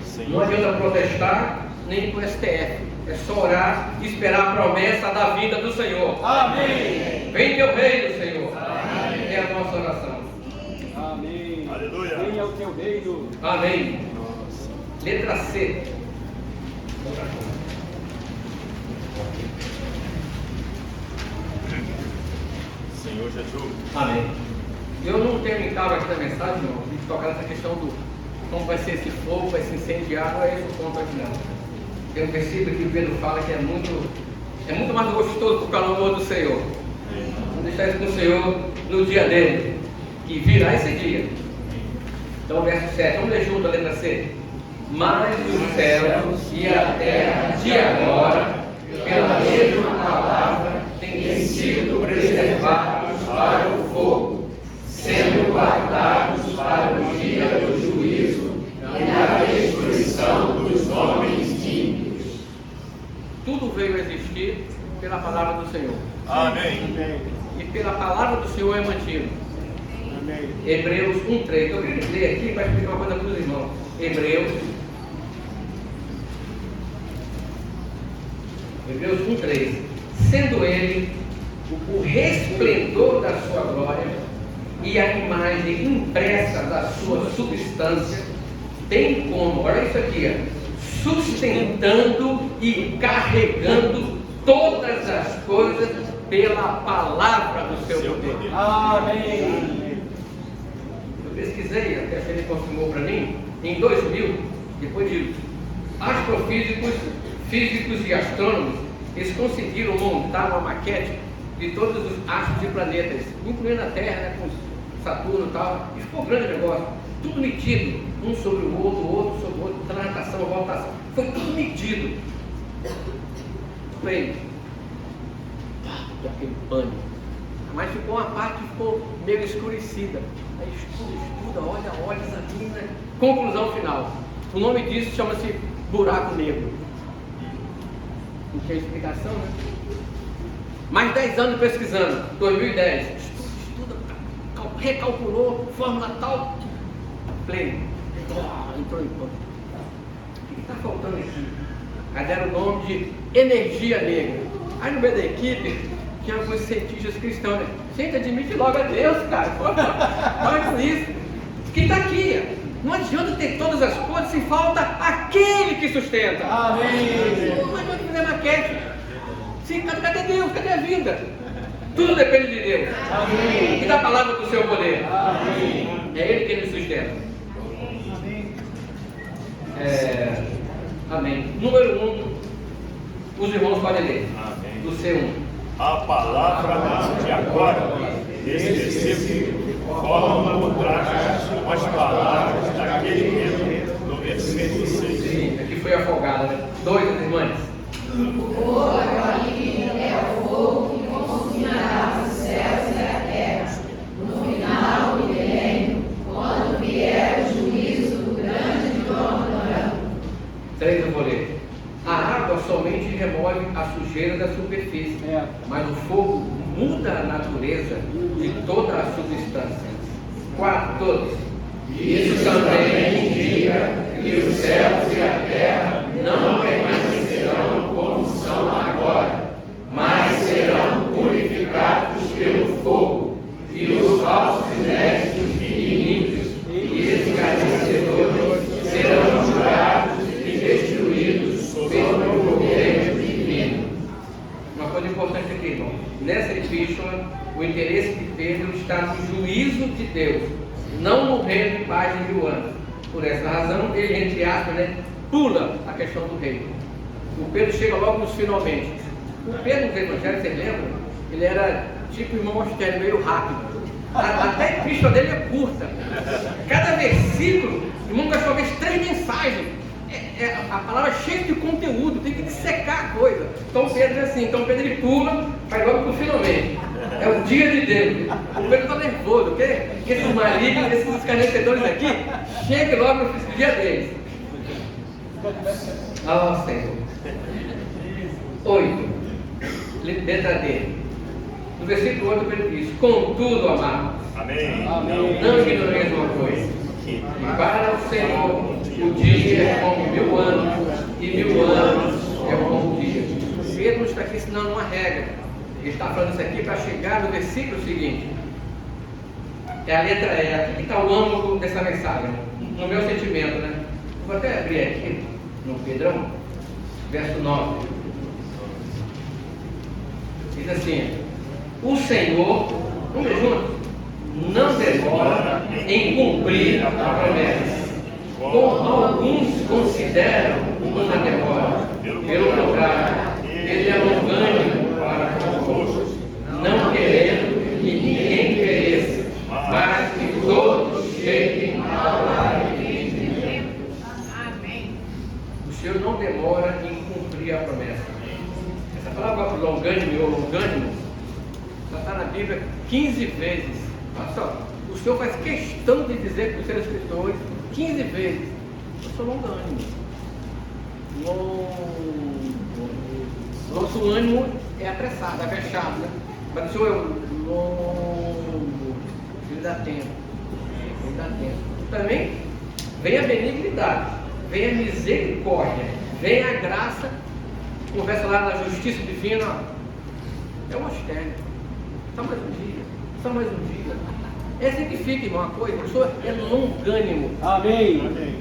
Sim. Não adianta protestar nem com o STF. É só orar e esperar a promessa da vida do Senhor. Amém. Vem teu reino, Senhor. Amém. É a nossa oração. Amém. Aleluia. Venha o teu reino. Amém. Letra C. Senhor Jesus. Amém. Eu não tenho em cabo aqui na mensagem, não, de tocar nessa questão do como vai ser esse fogo, vai se incendiar, não é esse o ponto aqui não. Tem um versículo que o Pedro fala que é muito mais gostoso do calor do Senhor. Vamos deixar isso com o Senhor no dia dele, que virá esse dia. Então, verso 7, vamos ler junto a letra C. Mas os céus e a terra de agora, pela mesma palavra, têm sido preservados para o fogo, sendo guardados para o dia do juízo e da destruição dos homens ímpios. Tudo veio a existir pela palavra do Senhor. Amém. E pela palavra do Senhor é mantido. Amém. Hebreus 1:3. Eu queria ler aqui para explicar uma coisa para os irmãos. Hebreus 1:3. Sendo ele o resplendor da sua glória e a imagem impressa da sua substância, tem como, olha isso aqui, ó, sustentando e carregando todas as coisas pela palavra do seu poder. Amém. Eu pesquisei, até que ele confirmou para mim, em 2000, depois de astrofísicos, físicos e astrônomos, eles conseguiram montar uma maquete de todos os astros e planetas, incluindo a Terra, né, com Saturno e tal, e ficou grande o negócio, tudo medido, um sobre o outro sobre o outro, translação, voltação, foi tudo medido. Foi aquele pânico, mas ficou uma parte que ficou meio escurecida. Aí estuda, olha, examina. Conclusão final. O nome disso chama-se buraco negro. Não tinha explicação, né? Mais 10 anos pesquisando, 2010. Estuda, recalculou, fórmula tal. Play. Entrou em ponto. O que está faltando aqui? Aí deram o nome de energia negra. Aí no meio da equipe tinha alguns cientistas cristãos, né? Gente, admite logo a Deus, cara. Para com isso. Quem está aqui? Não adianta ter todas as coisas se falta aquele que sustenta. Amém. Não adianta fazer maquete. Sim, cadê Deus? Cadê a vida? Tudo depende de Deus. Amém. E da palavra do seu poder. Amém. É Ele que nos sustenta. Amém. Número 1, os irmãos podem ler. Amém. Do C1. A palavra de agora, nesse versículo, forma por trás as palavras daquele tempo, no versículo 6. Sim, aqui foi afogada, né? 2, irmãs. O fogo é o fogo que consumirá os céus e a terra. No final do milênio, quando vier o juízo do grande trono branco. 3 eu vou ler. A água somente remove a sujeira da superfície, mas o fogo muda a natureza de toda a substância. 4, todos. Isso também indica que os céus e a terra não permanecerão como são agora, mas serão purificados pelo fogo, e os falsos mestres e ímpios e escarnecedores serão julgados e destruídos pelo governo divino. Uma coisa importante aqui, irmão. Nessa epístola, o interesse de Pedro está no juízo de Deus, não no reino de paz de 1000 anos. Por essa razão, ele, entre aspas, né, pula a questão do reino. O Pedro chega logo nos finalmente. O Pedro nos evangelhos, vocês lembram? Ele era tipo o irmão Astério, meio rápido. Até a epístola dele é curta. Cada versículo, irmão, gasta talvez 3 mensagens. A palavra é cheia de conteúdo, tem que dissecar a coisa. Então Pedro é assim, então Pedro ele pula, vai logo para o finalmente. É o dia de Deus. O Pedro está nervoso, porque esses malignos, esses escarnecedores aqui, cheguem logo no dia deles. Oh, Senhor. 8. Letra D. No versículo 8, Pedro diz: contudo, amados, Amém. não ignoreis uma coisa, que para o Senhor o dia é como 1000 anos, e 1000 anos é como um dia. Pedro está aqui ensinando uma regra. Ele está falando isso aqui para chegar no versículo seguinte. É a letra E. Aqui está o âmago dessa mensagem, no meu sentimento, né? Vou até abrir aqui, no Pedrão, verso 9. Diz assim: o Senhor, vamos juntos, não demora em cumprir a promessa, como alguns consideram uma demora. Pelo contrário, ele é longânimo para convosco, não querendo que ninguém pereça, mas que todos cheguem ao arrependimento. Amém. O Senhor não demora em cumprir a promessa. Essa palavra longânimo ou longânimo já está na Bíblia 15 vezes. Olha só, o O Senhor faz questão de dizer para os seus escritores 15 vezes: eu sou longânimo. Nosso ânimo é apressado, é fechado, né? Mas o Senhor é longo, ele dá tempo. Ele dá tempo. Também vem a benignidade, vem a misericórdia, vem a graça. Conversa lá na justiça divina. É um astério. Só mais um dia. Só mais um dia. Significa, irmão, uma coisa: o Senhor é longânimo. Amém. Amém.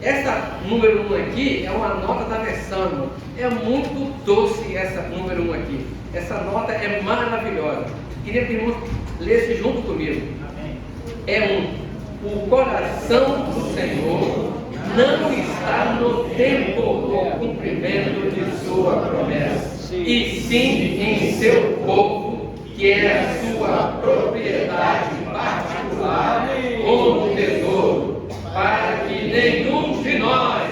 Essa número 1 aqui é uma nota da versão, irmão. É muito doce essa número 1 aqui. Essa nota é maravilhosa. Queria que o irmão lesse junto comigo. Amém. O coração do Senhor não está no tempo do cumprimento de sua promessa, e sim em seu povo, que é a sua propriedade particular, como tesouro, para que nenhum de nós,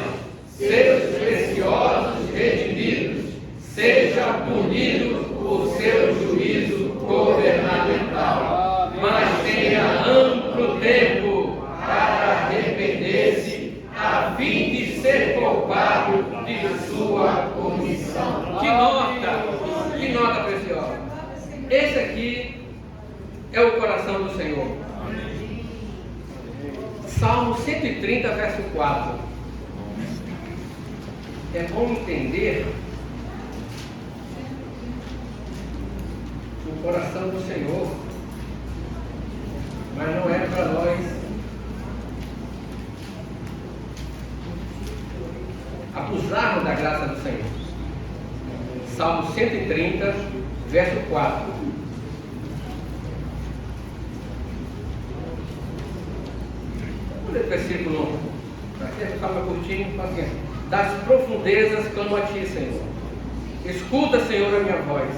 seus preciosos redimidos, seja punido por seu juízo governamental, mas tenha amplo tempo para arrepender-se, a fim de ser poupado de sua comissão. Que nota preciosa! Esse aqui é o coração do Senhor. Salmo 130, verso 4. É bom entender o coração do Senhor, mas não é para nós abusarmos da graça do Senhor. Salmo 130, verso 4. Vou ler o versículo 1. Para que ficar curtinho, paciência. Das profundezas clamo a ti, Senhor. Escuta, Senhor, a minha voz.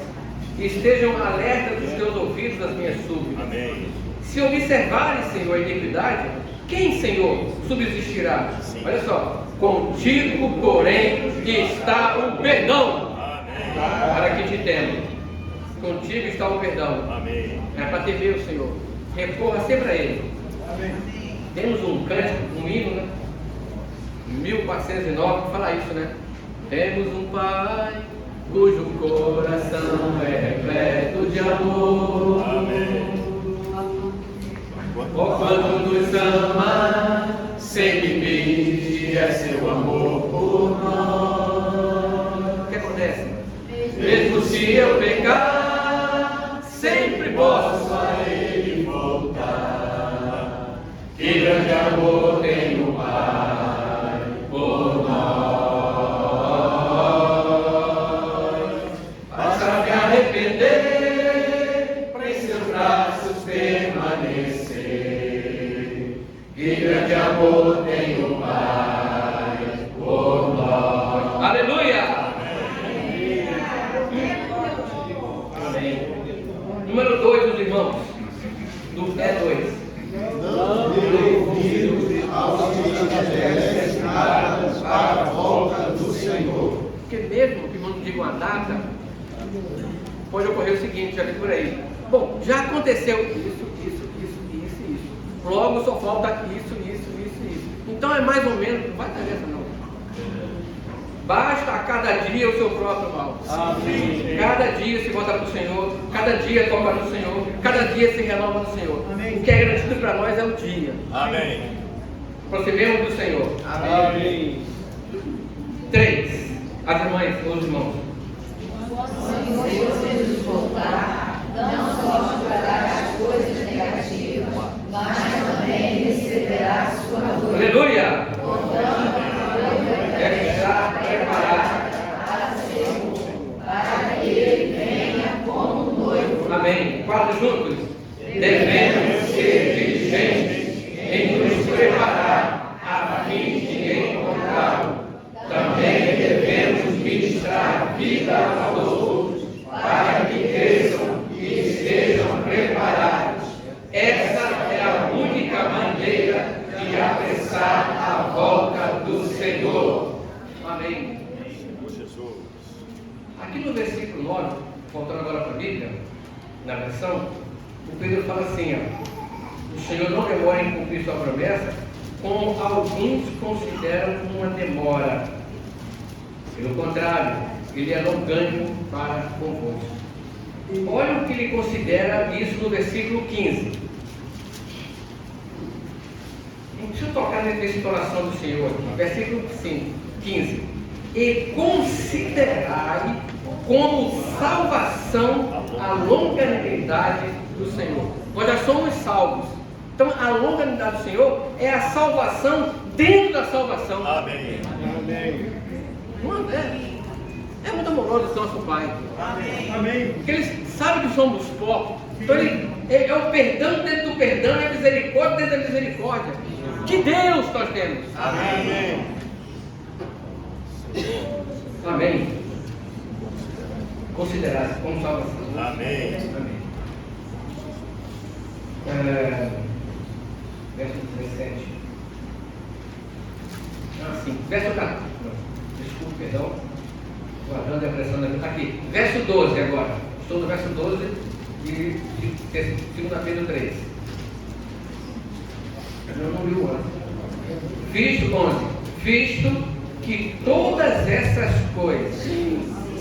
Estejam alertas os teus ouvidos das minhas súplicas. Amém. Se observares, Senhor, a iniquidade, quem, Senhor, subsistirá? Sim. Olha só. Contigo, porém, está o perdão. Amém. Para que te temo. Contigo está o perdão. Amém. É para temer o Senhor. Recorra sempre a Ele. Amém. Temos um cântico, um hino, né? 1409, que fala isso, né? Temos um Pai cujo coração é repleto de amor. Amém. Ó, quando nos ama, sem limite é seu amor por nós. O que acontece? Mesmo se eu pecar, sempre posso a Ele voltar. Que grande amor tem o Pai por nós. Basta me arrepender, para em seus braços permanecer. Que grande amor tem o Pai por nós. Aleluia! Amém. Número 2 dos irmãos. Do E2. Não dê ouvido aos que estiverem para a volta do Senhor. Porque mesmo que não diga uma data, pode ocorrer o seguinte, já vi por aí. Bom, já aconteceu isso. Logo só falta isso. Então é mais ou menos, não vai ter essa não. Basta a cada dia o seu próprio mal. Amém. Cada dia se volta para o Senhor, cada dia toca no Senhor, cada dia se renova no Senhor. Amém. O que é garantido para nós é o dia. Amém. Prosseguimos do Senhor. Amém. 3. As irmãs, os irmãos. Quando Jesus voltar, não só julgará as coisas negativas, mas também receberá sua glória. Aleluia! Portanto, Deve estar preparado. para que ele venha como noivo. Amém. 4 juntos. Devemos ser diligentes em nos preparar a fim de encontrá-lo. Também devemos ministrar vida aos outros para que cresçam e estejam preparados. Essa é a única maneira de apressar a volta do Senhor. Amém. Jesus. Aqui no versículo 9, voltando agora para a Bíblia, na versão, o Pedro fala assim, ó, o Senhor não demora em cumprir sua promessa, como alguns consideram uma demora. Pelo contrário, ele é longânimo para convosco. Olha o que ele considera isso no versículo 15. Deixa eu tocar nessa oração do Senhor aqui. Versículo 15. E considerai como salvação a longanimidade do Senhor. Nós já somos salvos. Então a longanimidade do Senhor é a salvação dentro da salvação. Amém. Amém. Não é muito amoroso esse nosso Pai. Amém. Porque Ele sabe que somos pó. Então ele é o perdão dentro do perdão, é a misericórdia dentro da misericórdia. Que Deus nós temos. Amém. Amém. Considerar como salvação. Amém. Amém. Verso 17. Sim. Verso 14. Desculpe, perdão. Guardando a pressão da aqui. Verso 12 agora. Estou no verso 12 de 2 Pedro 3. Eu não li o ano. Visto 11. Visto que todas essas coisas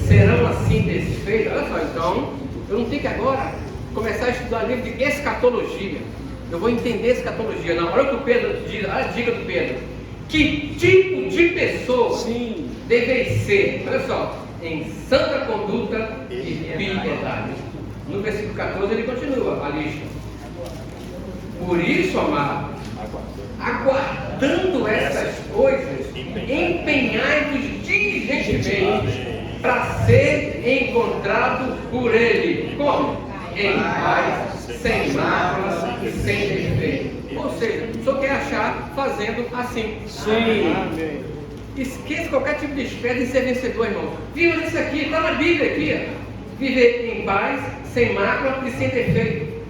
serão assim desfeitas. Olha só, então, eu não tenho que agora começar a estudar livro de escatologia. Eu vou entender escatologia. Na hora que o Pedro diz, olha a dica do Pedro, que tipo de pessoa deve ser, olha só, em santa conduta e piedade. No versículo 14 ele continua a lista. Por isso, amado, aguardando essas coisas, empenhai-vos diligentemente para ser encontrado por Ele. Como? Em paz, sem mácula e sem defeito. Ou seja, o senhor quer achar fazendo assim. Sim. Amém. Esqueça qualquer tipo de espera em ser vencedor, irmão. Viva isso aqui, está na Bíblia aqui. Ó. Viver em paz, sem mácula e sem defeito.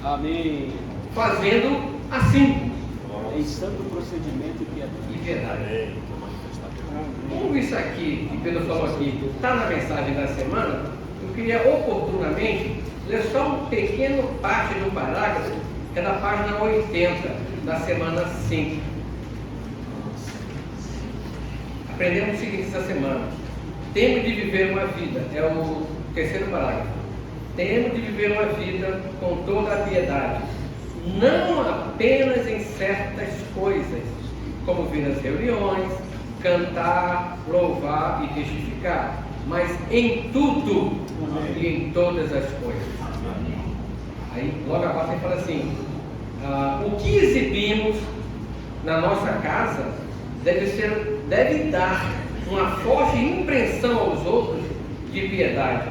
Amém. Fazendo assim. Em santo procedimento e piedade. Como isso aqui, que Pedro falou aqui, está na mensagem da semana, eu queria oportunamente ler só uma pequena parte do parágrafo, que é da página 80, da semana 5. Aprendemos o seguinte essa semana: temos de viver uma vida, é o terceiro parágrafo. Temos de viver uma vida com toda a piedade, não apenas em certas coisas, como vir nas reuniões, cantar, louvar e testificar, mas em tudo e em todas as coisas. Aí logo abaixo ele fala assim: o que exibimos na nossa casa deve dar uma forte impressão aos outros de piedade.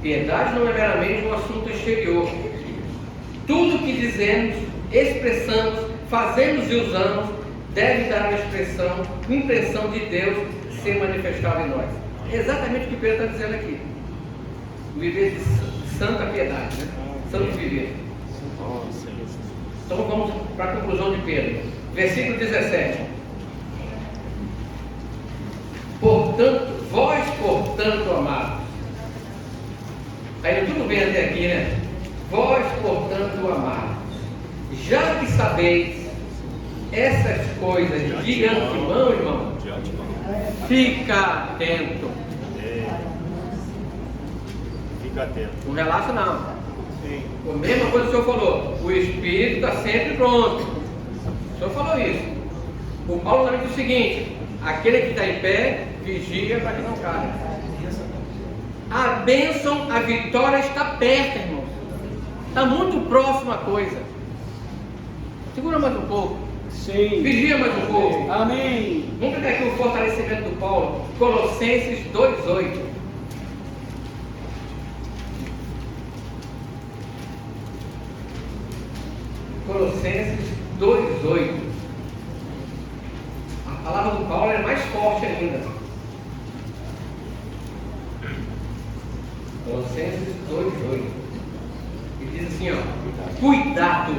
Piedade não é meramente um assunto exterior. Tudo que dizemos, expressamos, fazemos e usamos deve dar uma impressão de Deus ser manifestada em nós. É exatamente o que Pedro está dizendo aqui. Viver de santa piedade, né? Santo viver. Então vamos para a conclusão de Pedro. Versículo 17. Portanto, amados. Aí tudo bem até aqui, né? Vós, portanto, amados, já que sabeis essas coisas de antemão, irmão, fica atento. Fica atento. Não relaxa não. A mesma coisa que o senhor falou, o Espírito está sempre pronto. O senhor falou isso. O Paulo também diz o seguinte: aquele que está em pé, vigia para que não caia. A bênção, a vitória está perto, irmão. Está muito próxima a coisa. Segura mais um pouco. Sim. Vigia mais um pouco. Amém. Vamos pegar aqui o fortalecimento do Paulo. Colossenses 2:8. Colossenses 2:8. A palavra do Paulo é mais forte ainda. Colossenses 2:8. Ele diz assim, ó: cuidado,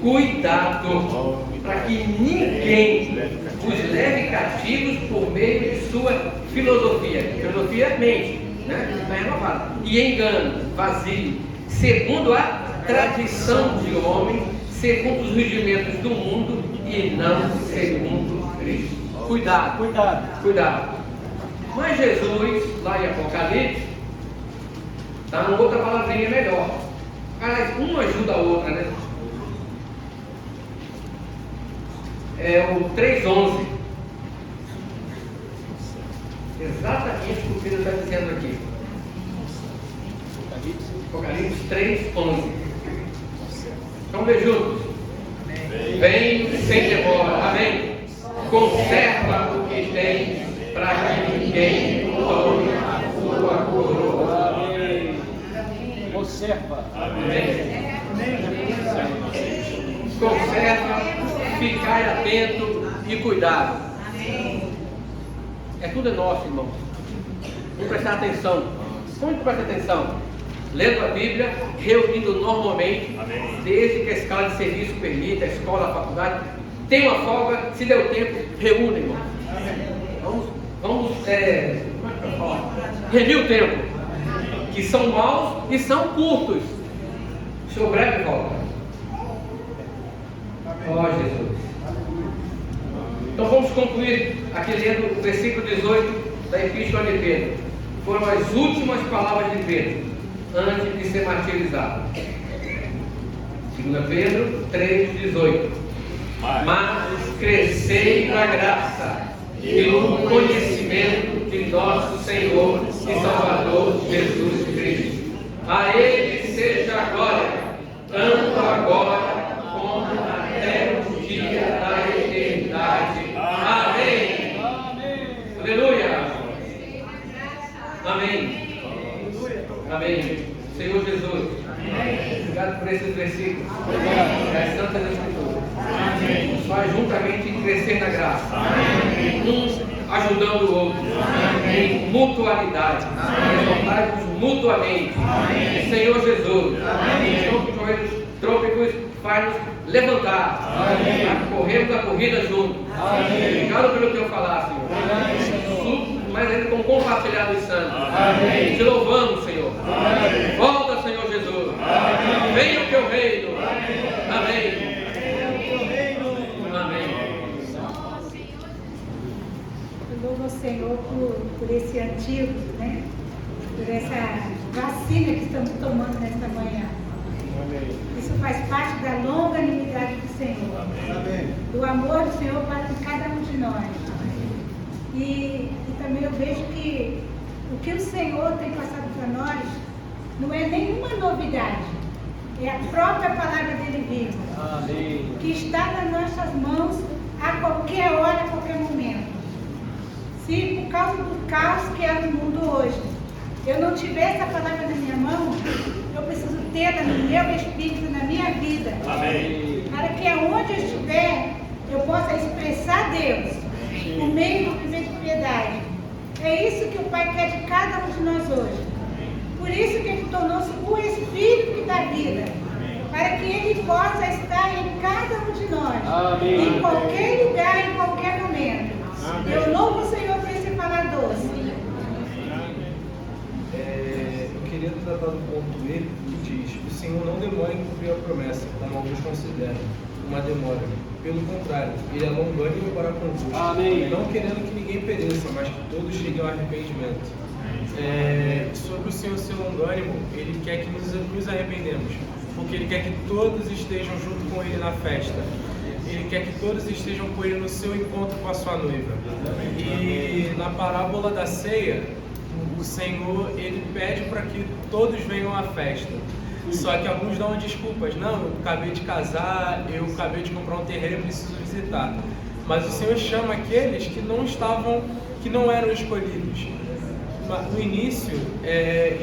cuidado, para que ninguém vos leve cativos por meio de sua filosofia. Filosofia é mente, né? Está renovada. E engano, vazio, segundo a tradição de homem, segundo os rudimentos do mundo e não segundo Cristo. Cuidado, cuidado, cuidado. Mas Jesus, lá em Apocalipse, está numa outra palavrinha melhor. Aliás, uma ajuda a outra, né? É o 3:11. Exatamente o que ele está dizendo aqui. Apocalipse 3:11. Então, vê juntos. Vem sem demora. Amém. Conserva o que tem, para que ninguém tome a sua coroa. Amém. Conserva. Amém. Conserva, ficai atento e cuidado. É tudo nosso, irmão. Vamos prestar atenção. Muito prestar atenção. Lendo a Bíblia, reunindo normalmente, desde que a escala de serviço permita, a escola, a faculdade. Tem uma folga, se der o tempo, reúne, irmão. Vamos remir o tempo. Que são maus e são curtos. Seu breve volta. Ó Jesus. Então vamos concluir aqui lendo o versículo 18 da Epístola de Pedro. Foram as últimas palavras de Pedro antes de ser martirizado. 2 Pedro 3:18. Mas crescei na graça e no conhecimento de nosso Senhor e Salvador Jesus Cristo. A Ele seja a glória, tanto agora como até o dia da eternidade. Amém. Aleluia. Amém. Amém. Senhor Jesus, obrigado por esses versículos das Santas Escrituras. Nos faz juntamente crescer na graça, um ajudando o outro, em mutualidade, exaltai-vos mutuamente. Senhor Jesus, os joelhos trôpicos faz-nos levantar, para corrermos a corrida juntos. Obrigado pelo teu falar, Senhor. Mas ainda com compartilhado dos santos. Te louvamos, Senhor. Volta, Senhor Jesus. Venha o teu reino. Amém. Eu louvo ao Senhor por esse antídoto, né? Por essa vacina que estamos tomando nesta manhã. Isso faz parte da longanimidade do Senhor. Do amor do Senhor para cada um de nós. E também eu vejo que o que o Senhor tem passado para nós não é nenhuma novidade. É a própria palavra dele viva. Amém. Que está nas nossas mãos a qualquer hora, a qualquer momento. Se por causa do caos que é no mundo hoje, eu não tiver essa palavra na minha mão, eu preciso tê-la no meu espírito, na minha vida. Amém. Para que aonde eu estiver, eu possa expressar Deus por meio do viver de piedade. É isso que o Pai quer de cada um de nós hoje. Por isso que Ele tornou-se o Espírito que dá vida. Para que Ele possa estar em cada um de nós. Amém. Em qualquer lugar, em qualquer momento. Amém. Eu louvo o Senhor por esse falar doce. Eu queria tratar do ponto E, que diz: o Senhor não demora em cumprir a promessa, como alguns consideram uma demora. Pelo contrário, Ele é longânimo para convosco, Amém. não querendo que ninguém pereça, mas que todos cheguem ao arrependimento. Sobre o Senhor ser longânimo, Ele quer que nos arrependemos, porque Ele quer que todos estejam junto com Ele na festa. Ele quer que todos estejam com Ele no seu encontro com a sua noiva. E na parábola da ceia, o Senhor, Ele pede para que todos venham à festa. Só que alguns dão desculpas. Não, eu acabei de casar, eu acabei de comprar um terreno e preciso visitar. Mas o Senhor chama aqueles que não eram escolhidos. No início,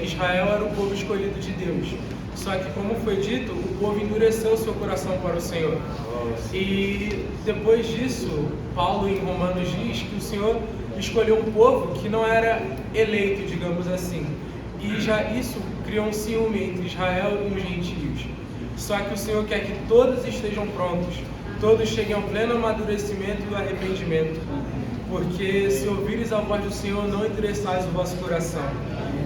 Israel era o povo escolhido de Deus. Só que, como foi dito, o povo endureceu seu coração para o Senhor. E depois disso, Paulo em Romanos diz que o Senhor escolheu um povo que não era eleito, digamos assim. E já isso criou um ciúme entre Israel e os gentios. Só que o Senhor quer que todos estejam prontos, todos cheguem ao pleno amadurecimento e arrependimento. Porque se ouvires a voz do Senhor, não endureçais o vosso coração.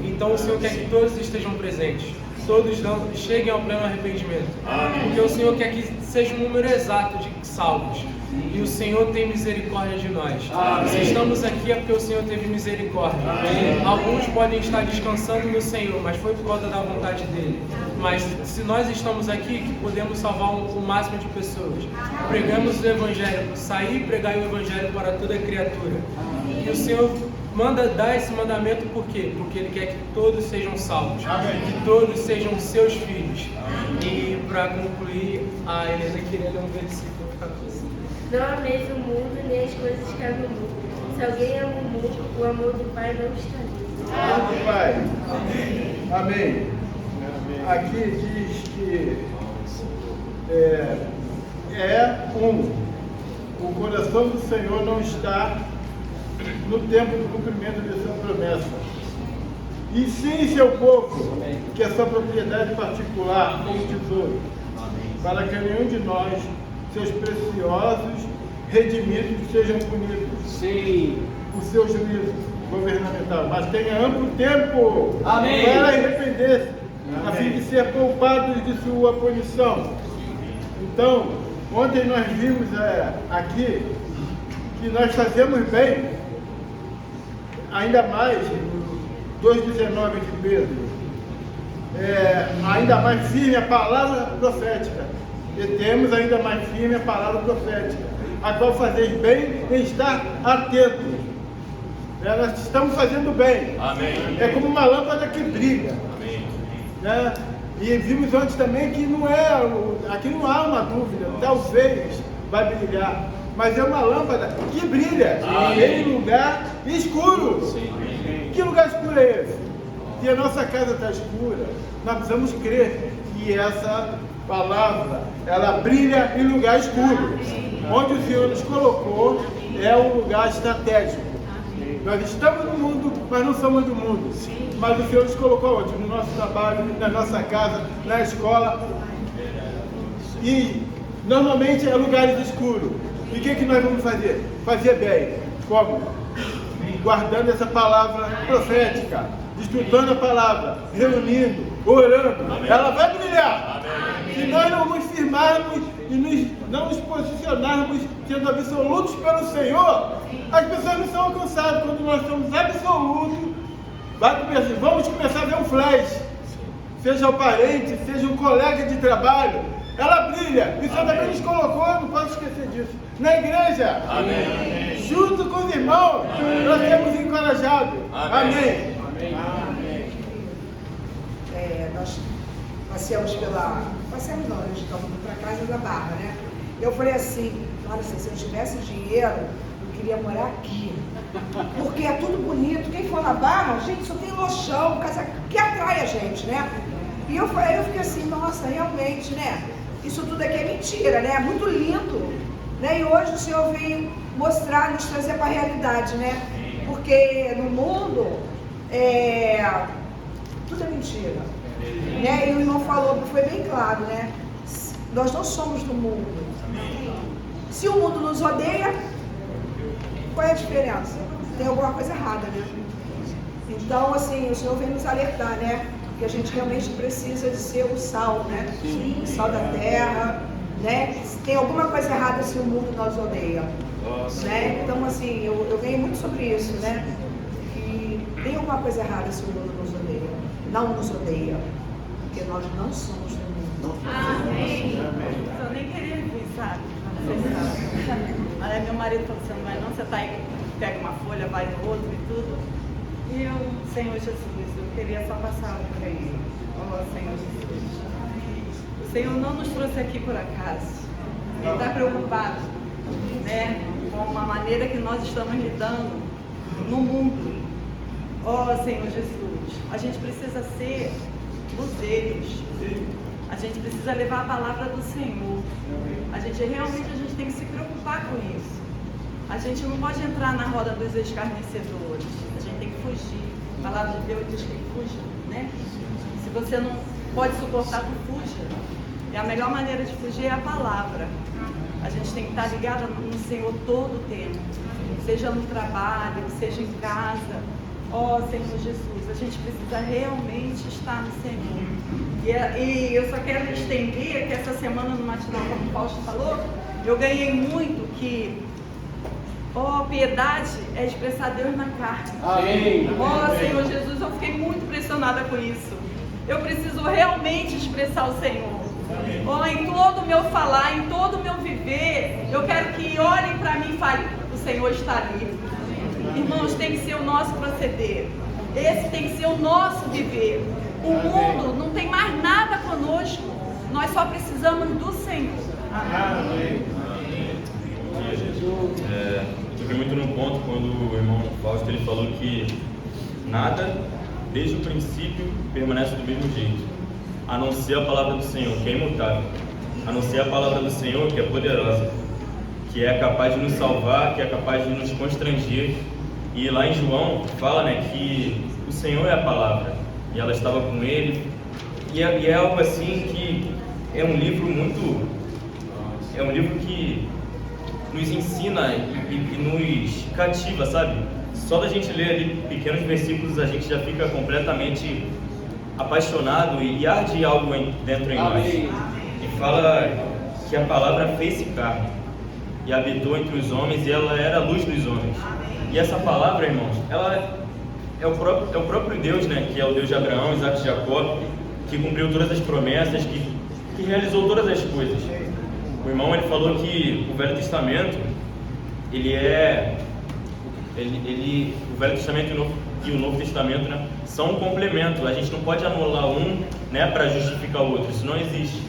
Então o Senhor quer que todos estejam presentes. todos cheguem ao pleno arrependimento. Porque o Senhor quer que seja um número exato de salvos. E o Senhor tem misericórdia de nós. Se estamos aqui é porque o Senhor teve misericórdia. Alguns podem estar descansando no Senhor, mas foi por causa da vontade dele. Mas se nós estamos aqui, que podemos salvar o máximo de pessoas. Pregamos o Evangelho, sair e pregar o Evangelho para toda criatura. E o Senhor manda dar esse mandamento por quê? Porque Ele quer que todos sejam salvos, que todos sejam seus filhos. E para concluir, a Helena queria ler um versículo para você. Não ameis o mundo nem as coisas que há no mundo. Se alguém ama o mundo, o amor do Pai não está nele. Amém, Pai. Amém. Aqui diz que o coração do Senhor não está no tempo do cumprimento de sua promessa. E sim em seu povo, que é sua propriedade particular, como tesouro, para que nenhum de nós, seus preciosos redimidos, sejam punidos. Sim. O seu juízo governamental, mas tenha amplo tempo Amém. Para arrepender-se, a fim de ser poupados de sua punição. Então, ontem nós vimos aqui que nós fazemos bem, ainda mais, 2,19 de Pedro, ainda mais firme a palavra profética, e temos ainda mais firme a palavra profética, a qual fazeis bem em estar atentos. Nós estamos fazendo bem. Amém. É como uma lâmpada que brilha. Amém. Né? E vimos antes também que aqui não há uma dúvida, talvez vai brilhar, mas é uma lâmpada que brilha em lugar escuro. Sim. Que lugar escuro é esse? Se a nossa casa está escura, nós precisamos crer que essa palavra, ela brilha em lugar escuro. Onde o Senhor nos colocou é um lugar estratégico. Nós estamos no mundo, mas não somos do mundo. Mas o Senhor nos colocou onde? No nosso trabalho, na nossa casa, na escola. E normalmente é lugares escuros. E o que nós vamos fazer? Fazer bem. Como? Guardando essa palavra profética, estudando a palavra, reunindo, orando. Amém. Ela vai brilhar. Amém. Se nós não nos firmarmos e não nos posicionarmos sendo absolutos pelo Senhor, as pessoas não são alcançadas. Quando nós somos absolutos, vamos começar a ver um flash. Seja o parente, seja um colega de trabalho, ela brilha. E o Senhor também nos colocou, não posso esquecer disso, na igreja. Amém. Junto com os irmãos, nós temos encorajado. Amém. Nós passeamos não, nós estamos para casa da Barra, né? Eu falei assim, olha, se eu tivesse dinheiro, eu queria morar aqui. Porque é tudo bonito. Quem for na Barra, gente, só tem lochão, casa que atrai a gente, né? E eu fiquei assim, nossa, realmente, né? Isso tudo aqui é mentira, né? É muito lindo. Né? E hoje o Senhor veio mostrar, nos trazer para a realidade, né? Porque no mundo, tudo é mentira. Né? E o irmão falou, foi bem claro, né? Nós não somos do mundo. Se o mundo nos odeia, qual é a diferença? Tem alguma coisa errada, né? Então, assim, o Senhor vem nos alertar, né? Que a gente realmente precisa de ser o sal, né? O sal da terra, né? Tem alguma coisa errada se o mundo nos odeia. Né? Então, assim, eu venho muito sobre isso, né? Que tem alguma coisa errada se o mundo nos odeia. Não nos odeia. Porque nós não somos do mundo. Amém. Eu nem queria vir, sabe? Aí meu marido falou, você não vai não, você tá aí, pega uma folha, vai no outro e tudo. E eu, Senhor Jesus, eu queria só passar algo para ele. Oh, Senhor Jesus. O Senhor não nos trouxe aqui por acaso. Ele está preocupado, né, com a maneira que nós estamos lidando no mundo. Oh, Senhor Jesus, a gente precisa ser luzeiros. A gente precisa levar a palavra do Senhor. A gente tem que se preocupar com isso. A gente não pode entrar na roda dos escarnecedores. A gente tem que fugir. A palavra de Deus diz que fuja, né? Se você não pode suportar, tu fuja. E a melhor maneira de fugir é a palavra. A gente tem que estar ligado no Senhor todo o tempo. Seja no trabalho, seja em casa. Ó Senhor Jesus, a gente precisa realmente estar no Senhor. E eu só quero estender que essa semana no matinal, como o Fausto falou, eu ganhei muito que piedade é expressar Deus na carne. Amém. Ó Senhor Jesus, eu fiquei muito impressionada com isso. Eu preciso realmente expressar o Senhor. Ó, em todo o meu falar, em todo o meu viver, eu quero que olhem para mim e falem, o Senhor está ali. Irmãos, tem que ser o nosso proceder. Esse tem que ser o nosso viver. O mundo não tem mais nada conosco. Nós só precisamos do Senhor. Amém. Eu fiquei muito no ponto quando o irmão Fausto ele falou que nada, desde o princípio, permanece do mesmo jeito, a não ser a palavra do Senhor, que é imutável, a não ser a palavra do Senhor, que é poderosa, que é capaz de nos salvar, que é capaz de nos constranger. E lá em João fala, né, que o Senhor é a palavra e ela estava com ele, e é algo assim que é um livro que nos ensina e nos cativa, sabe? Só da gente ler ali pequenos versículos a gente já fica completamente apaixonado e arde algo dentro em nós. E fala que a palavra fez-se carne e habitou entre os homens e ela era a luz dos homens. E essa palavra, irmãos, ela é o próprio Deus, né? Que é o Deus de Abraão, Isaac e Jacó, que cumpriu todas as promessas, que realizou todas as coisas. O irmão ele falou que o Velho Testamento, o Velho Testamento e o Novo Testamento, né, são um complemento. A gente não pode anular um, né, para justificar o outro, isso não existe.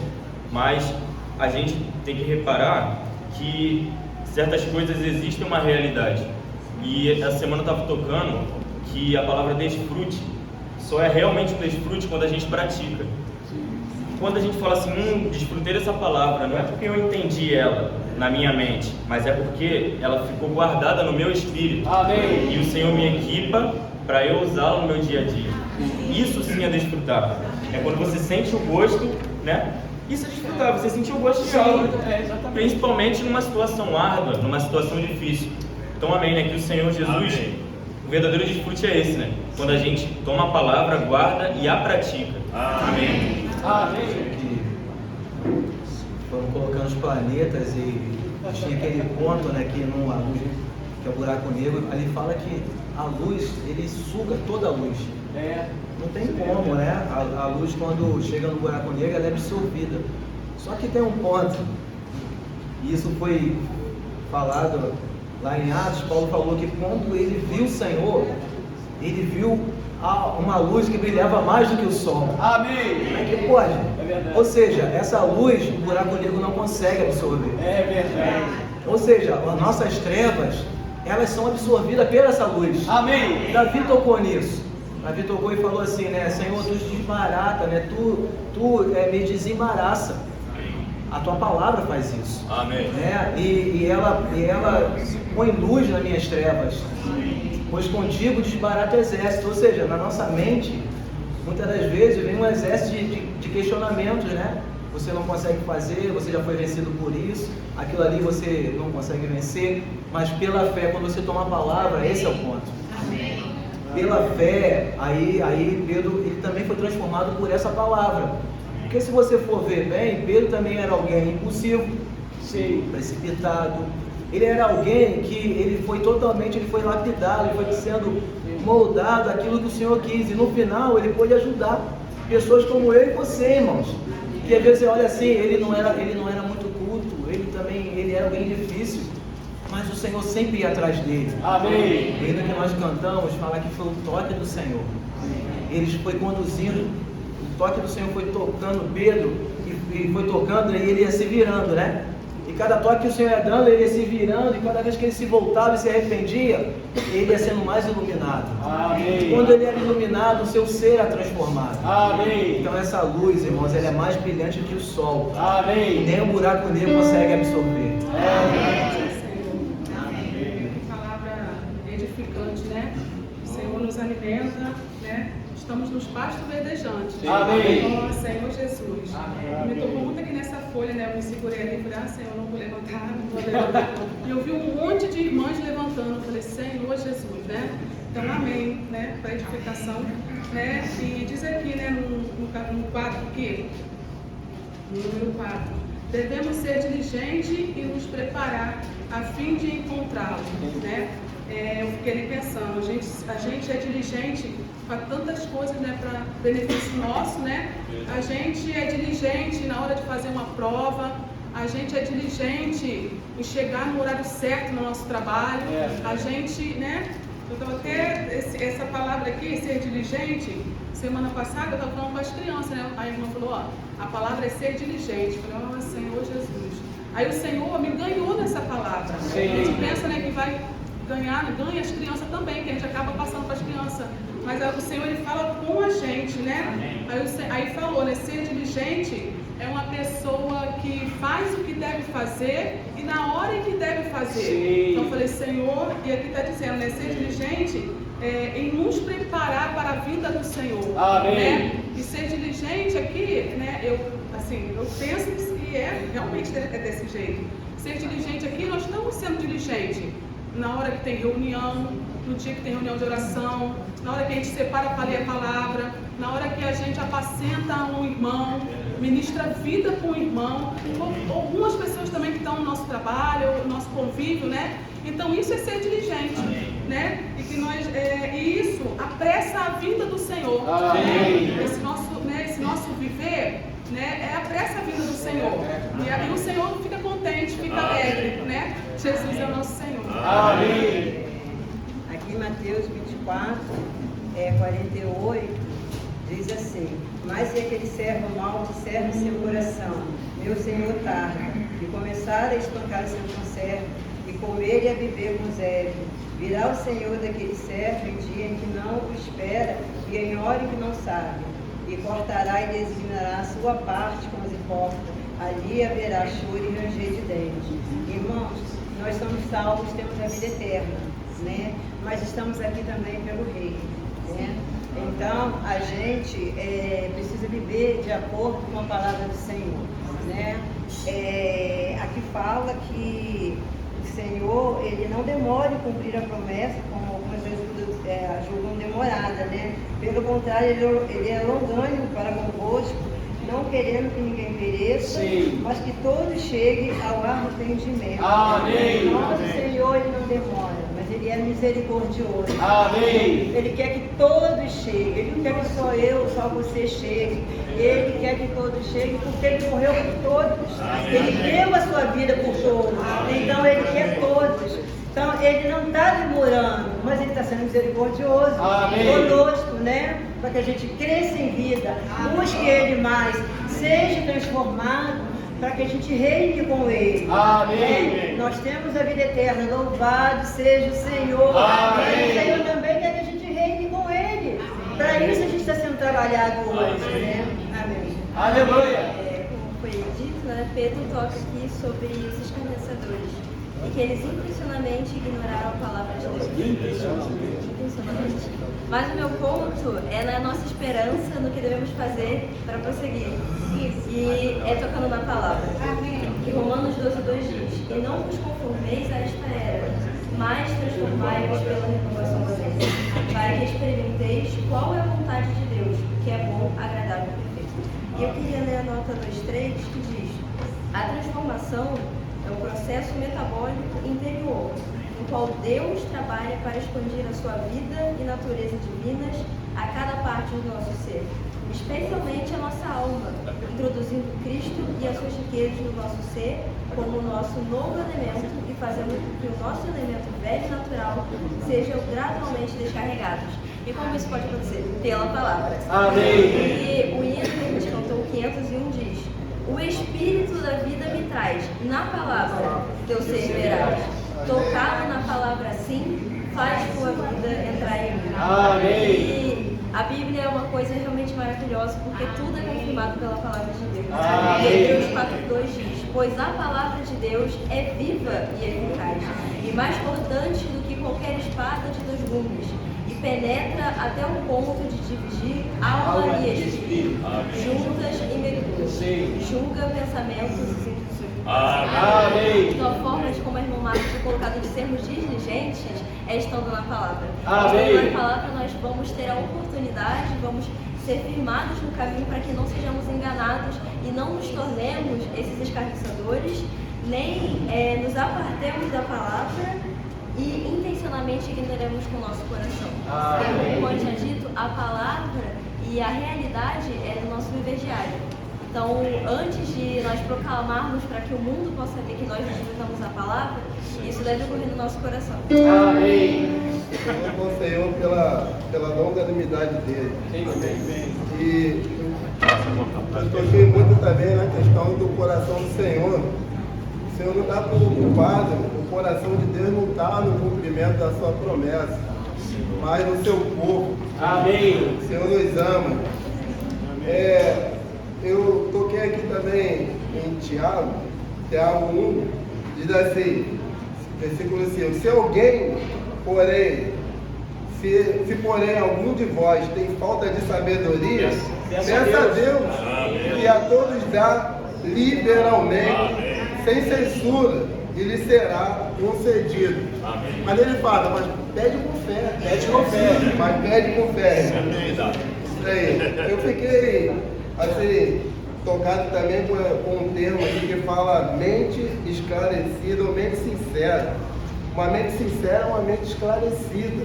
Mas a gente tem que reparar que certas coisas existem uma realidade. E essa semana eu estava tocando que a palavra desfrute só é realmente um desfrute quando a gente pratica. Quando a gente fala assim, desfrutei dessa palavra, não é porque eu entendi ela na minha mente, mas é porque ela ficou guardada no meu espírito. Amém. E o Senhor me equipa para eu usá-la no meu dia a dia. Isso sim é desfrutar. É quando você sente o gosto, né? Isso é desfrutar, você sentiu o gosto de algo. Principalmente numa situação árdua, numa situação difícil. Então, amém, né? Que o Senhor Jesus, amém. O verdadeiro desfrute é esse, né? Quando a gente toma a palavra, guarda e a pratica. Amém. Foram colocando os planetas e tinha aquele ponto, né, que a luz, que é o buraco negro, ali fala que a luz, ele suga toda a luz. Não tem como, né? A luz, quando chega no buraco negro, ela é absorvida. Só que tem um ponto, e isso foi falado lá em Atos. Paulo falou que quando ele viu o Senhor, ele viu uma luz que brilhava mais do que o sol. Amém. Como é que pode? É verdade. Ou seja, essa luz o buraco negro não consegue absorver. É verdade. Ou seja, as nossas trevas, elas são absorvidas pela essa luz. Amém. Davi tocou nisso. Davi tocou e falou assim, né? Senhor, tu desbarata, né? Tu me desembaraça. A tua palavra faz isso. Amém. Né? E ela põe luz nas minhas trevas. Pois contigo desbarata o exército. Ou seja, na nossa mente, muitas das vezes vem um exército de questionamentos, né? Você não consegue fazer, você já foi vencido por isso, aquilo ali você não consegue vencer, mas pela fé, quando você toma a palavra, esse é o ponto. Amém. Pela fé, aí Pedro, ele também foi transformado por essa palavra. Porque se você for ver bem, Pedro também era alguém impulsivo, precipitado. Ele era alguém que ele foi lapidado, ele foi sendo moldado aquilo que o Senhor quis. E no final ele pôde ajudar pessoas como eu e você, irmãos. Que às vezes você olha assim, ele não era muito culto, ele era alguém difícil. Mas o Senhor sempre ia atrás dele. Amém. E no que nós cantamos, fala que foi o toque do Senhor. Ele foi conduzindo, o toque do Senhor foi tocando Pedro, e foi tocando, e ele ia se virando, né? E cada toque que o Senhor ia dando, ele ia se virando, e cada vez que ele se voltava e se arrependia, ele ia sendo mais iluminado. Amém. Quando ele era iluminado, o seu ser era transformado. Amém. Então essa luz, irmãos, ela é mais brilhante que o sol. Amém. Nem o buraco negro consegue absorver. Amém. Palavra edificante, né? O Senhor nos alimenta, né? Estamos nos pastos verdejantes. Amém. Oh, Senhor Jesus. Amém. Me tocou muito aqui nessa folha, né? Eu me segurei ali e falei, Senhor, não vou levantar, não vou levantar. E eu vi um monte de irmãs levantando. Eu falei, Senhor Jesus, né? Então, amém, né? Para edificação, né? E diz aqui, né, no 4 aqui, no número 4, devemos ser diligentes e nos preparar a fim de encontrá-lo, né? Eu fiquei pensando, a gente é diligente para tantas coisas, né, para benefício nosso, né? A gente é diligente na hora de fazer uma prova, a gente é diligente em chegar no horário certo no nosso trabalho, a gente, né? Eu até essa palavra aqui, ser diligente, semana passada eu estava falando com as crianças, né? Aí a irmã falou, ó, a palavra é ser diligente. Eu falei, ó, Senhor Jesus. Aí o Senhor me ganhou nessa palavra. A gente pensa, né, que vai ganha as crianças também, que a gente acaba passando para as crianças. Mas o Senhor, Ele fala com a gente, né? Aí falou, né? Ser diligente é uma pessoa que faz o que deve fazer e na hora em que deve fazer. Sim. Então eu falei, Senhor, e aqui está dizendo, né? Ser diligente em nos preparar para a vinda do Senhor. Amém. Né? E ser diligente aqui, né? Eu penso que realmente é desse jeito. Ser diligente aqui, nós estamos sendo diligentes. Na hora que tem reunião, no dia que tem reunião de oração, na hora que a gente separa para ler a palavra, na hora que a gente apacenta um irmão, ministra vida com o irmão, algumas pessoas também que estão no nosso trabalho, no nosso convívio, né? Então isso é ser diligente, né? E que isso apressa a vinda do Senhor. Né? Esse nosso viver, né? Apressa a vinda do Senhor. E aí o Senhor fica contente, fica alegre, né? Jesus é o nosso Senhor. Amém. Aqui em Mateus 24, 48, diz assim: mas se aquele servo mau disser no seu coração, meu Senhor tarda, e começar a espancar o seu conservo, e comer e a beber com os ébrios, virá o Senhor daquele servo em dia em que não o espera, e em hora em que não sabe, e cortará e designará a sua parte com os hipócritas, ali haverá choro e ranger de dentes. Irmãos, nós somos salvos, temos a vida eterna, né? Mas estamos aqui também pelo Rei, né? Então, a gente precisa viver de acordo com a palavra do Senhor, né? Aqui fala que o Senhor, Ele não demora em cumprir a promessa, como algumas vezes julgam demorada, né? Pelo contrário, Ele é longânimo para convosco, não querendo que ninguém pereça, sim, mas que todos cheguem ao arrependimento. Amém. Nosso Senhor, Ele não demora, mas Ele é misericordioso. Amém. Ele quer que todos cheguem. Ele não quer que só eu, só você chegue. Ele quer que todos cheguem porque Ele morreu por todos. Amém. Ele deu a sua vida por todos. Então Ele quer todos. Então Ele não está demorando, mas Ele está sendo misericordioso conosco, né? Para que a gente cresça em vida, busque Ele mais, seja transformado, para que a gente reine com Ele. Amém. Nós temos a vida eterna, louvado seja o Senhor. Amém. O Senhor também quer que a gente reine com Ele. Para isso a gente está sendo trabalhado hoje, né? Amém. Aleluia. Como foi dito, né? Pedro toca aqui sobre os escarnecedores e que eles intencionalmente ignoraram a palavra de Deus. Intencionalmente. Mas o meu ponto é na nossa esperança no que devemos fazer para prosseguir. E é tocando na palavra. Que Romanos 12:2 diz: e não vos conformeis a esta era, mas transformai-vos pela renovação da mente, para que experimenteis qual é a vontade de Deus, que é bom, agradável e perfeito. E eu queria ler a nota 2:3, que diz: a transformação é um processo metabólico interior, no qual Deus trabalha para expandir a sua vida e natureza divinas a cada parte do nosso ser, especialmente a nossa alma, introduzindo Cristo e as suas riquezas no nosso ser como o nosso novo elemento e fazendo com que o nosso elemento velho e natural sejam gradualmente descarregados. E como isso pode acontecer? Pela palavra. Amém. E o hino que a gente cantou, 501, diz: o Espírito da vida me traz, na palavra, teu ser verás. Tocado na palavra assim, faz tua vida entrar em mim. Amém. E a Bíblia é uma coisa realmente maravilhosa, porque tudo é confirmado pela palavra de Deus. Hebreus 4:2 diz: pois a palavra de Deus é viva e eficaz, e mais cortante do que qualquer espada de 2 gumes, e penetra até o ponto de dividir alma e espírito, juntas e medulas, julga pensamentos e intenções. Amém. Então, a forma de como a irmã marca foi colocado de sermos diligentes é estando na palavra. Amém. Estando na palavra, nós vamos ter a oportunidade, vamos ser firmados no caminho para que não sejamos enganados e não nos tornemos esses escarnecedores, nem nos apartemos da palavra e intencionalmente ignoremos com o nosso coração. Porque, como eu tinha dito, a palavra e a realidade é do nosso viver diário. Então, antes de nós proclamarmos para que o mundo possa ver que nós desfrutamos a palavra, isso deve ocorrer no nosso coração. Amém. Eu louvo ao Senhor pela longanimidade dele. E eu toquei muito também na questão do coração do Senhor. O Senhor não está preocupado, o coração de Deus não está no cumprimento da sua promessa, mas no seu povo. Amém. O Senhor nos ama. Eu toquei aqui também em Tiago 1, diz assim, versículo 5, se alguém, porém, se porém algum de vós tem falta de sabedoria, peça a Deus, que a todos dá liberalmente, sem censura, e lhe será concedido. Amém. Mas ele fala, mas pede com fé. Pede com fé. Mas pede com fé. Isso aí. Eu fiquei, assim, tocado também com um termo aqui que fala mente esclarecida ou mente sincera. Uma mente sincera é uma mente esclarecida.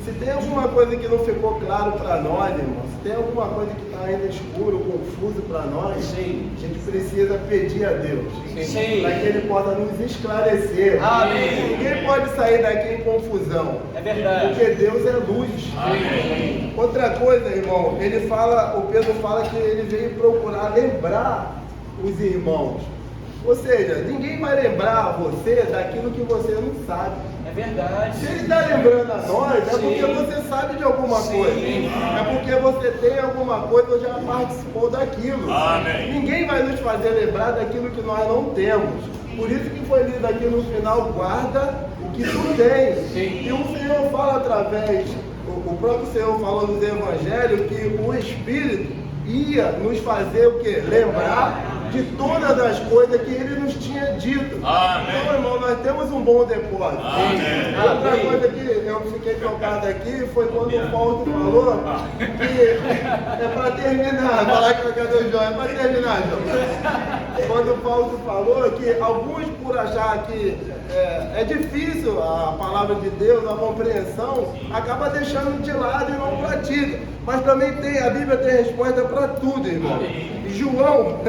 Se tem alguma coisa que não ficou claro para nós, irmão, se tem alguma coisa que está ainda escuro, confuso para nós, sim, a gente precisa pedir a Deus para que Ele possa nos esclarecer. Amém. Ninguém pode sair daqui em confusão. É verdade. Porque Deus é luz. Amém. Outra coisa, irmão, o Pedro fala que ele veio procurar lembrar os irmãos. Ou seja, ninguém vai lembrar você daquilo que você não sabe. É verdade. Se ele está lembrando a nós, é porque você sabe de alguma coisa. É porque você tem alguma coisa ou já participou daquilo. Amém. Ninguém vai nos fazer lembrar daquilo que nós não temos. Por isso que foi lido aqui no final, guarda o que tu tens. E o Senhor fala através, o próprio Senhor falou nos evangelhos que o Espírito ia nos fazer o quê? Lembrar de todas as coisas que Ele nos tinha dito. Amém. Então, irmão, nós temos um bom depósito. Amém. Outra coisa que eu fiquei tocado aqui foi quando o Paulo falou que é para terminar, falar que eu quero João, é para terminar, João. Quando o Paulo falou que alguns, por achar que é difícil a palavra de Deus, a compreensão, acaba deixando de lado e não pratica. Mas também a Bíblia tem resposta para tudo, irmão. João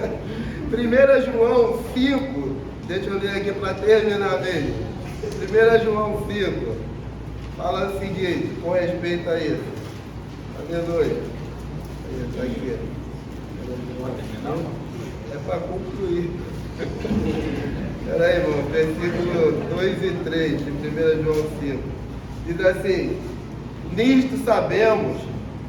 1 João 5, deixa eu ler aqui para terminar mesmo. 1 João 5, fala o seguinte, com respeito a isso. Aleluia. Isso aqui. É para concluir. Espera aí, irmão, versículo 2 e 3 de 1 João 5. Diz assim, nisto sabemos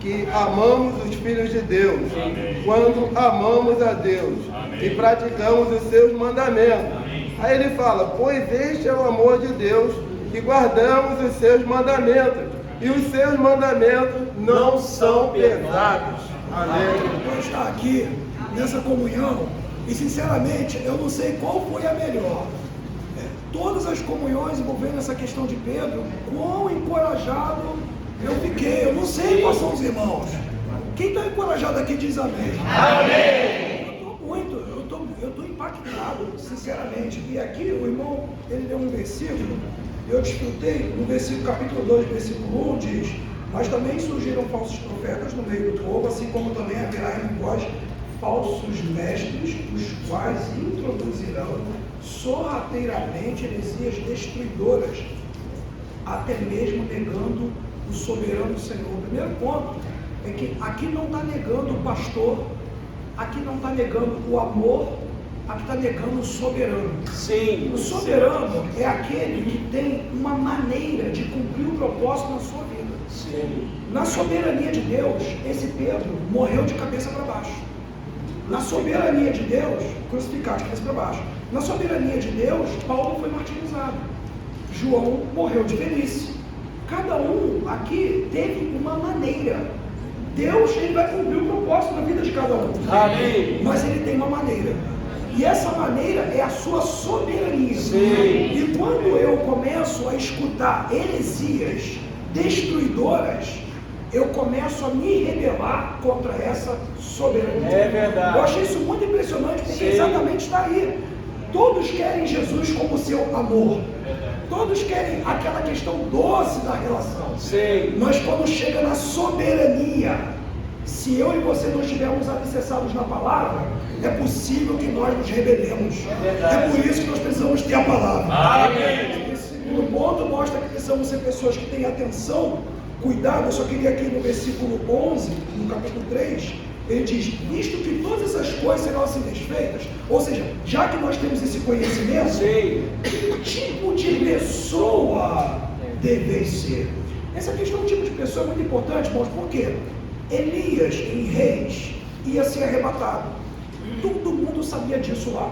que amamos os filhos de Deus, amém, quando amamos a Deus, amém, e praticamos os seus mandamentos. Amém. Aí ele fala, pois este é o amor de Deus, que guardamos os seus mandamentos, e os seus mandamentos não são pesados. Amém. Eu estou aqui nessa comunhão, e sinceramente eu não sei qual foi a melhor. Todas as comunhões envolvendo essa questão de Pedro, quão encorajado eu fiquei, eu não sei quais são os irmãos. Quem está encorajado aqui diz amém. Amém. Eu estou impactado, sinceramente. E aqui o irmão, ele deu um versículo, eu desfrutei, no versículo, capítulo 2, versículo 1, diz, mas também surgiram falsos profetas no meio do povo, assim como também haverá em vós falsos mestres, os quais introduzirão sorrateiramente heresias destruidoras, até mesmo negando o soberano Senhor. O primeiro ponto é que aqui não está negando o pastor, aqui não está negando o amor, aqui está negando o soberano. Sim. O soberano é aquele que tem uma maneira de cumprir o propósito na sua vida. Sim. Na soberania de Deus, esse Pedro morreu de cabeça para baixo. Na soberania de Deus, crucificado de cabeça para baixo. Na soberania de Deus, Paulo foi martirizado. João morreu de velhice. Cada um aqui teve uma maneira. Deus, ele vai cumprir o propósito na vida de cada um. Amém. Mas ele tem uma maneira. E essa maneira é a sua soberania. E quando eu começo a escutar heresias destruidoras, eu começo a me rebelar contra essa soberania. É verdade. Eu achei isso muito impressionante, porque exatamente está aí. Todos querem Jesus como seu amor. Todos querem aquela questão doce da relação. Mas quando chega na soberania, se eu e você não estivermos alicerçados na palavra, é possível que nós nos rebelemos. É por isso que nós precisamos ter a palavra. Amém. Esse segundo ponto mostra que precisamos ser pessoas que têm atenção, cuidado. Eu só queria aqui no versículo 11, no capítulo 3, ele diz: visto que todas essas coisas serão assim desfeitas, ou seja, já que nós temos esse conhecimento, que tipo de pessoa deveis ser? Essa questão do tipo de pessoa é muito importante, irmãos, porque Elias, em Reis, ia ser arrebatado. Todo mundo sabia disso lá.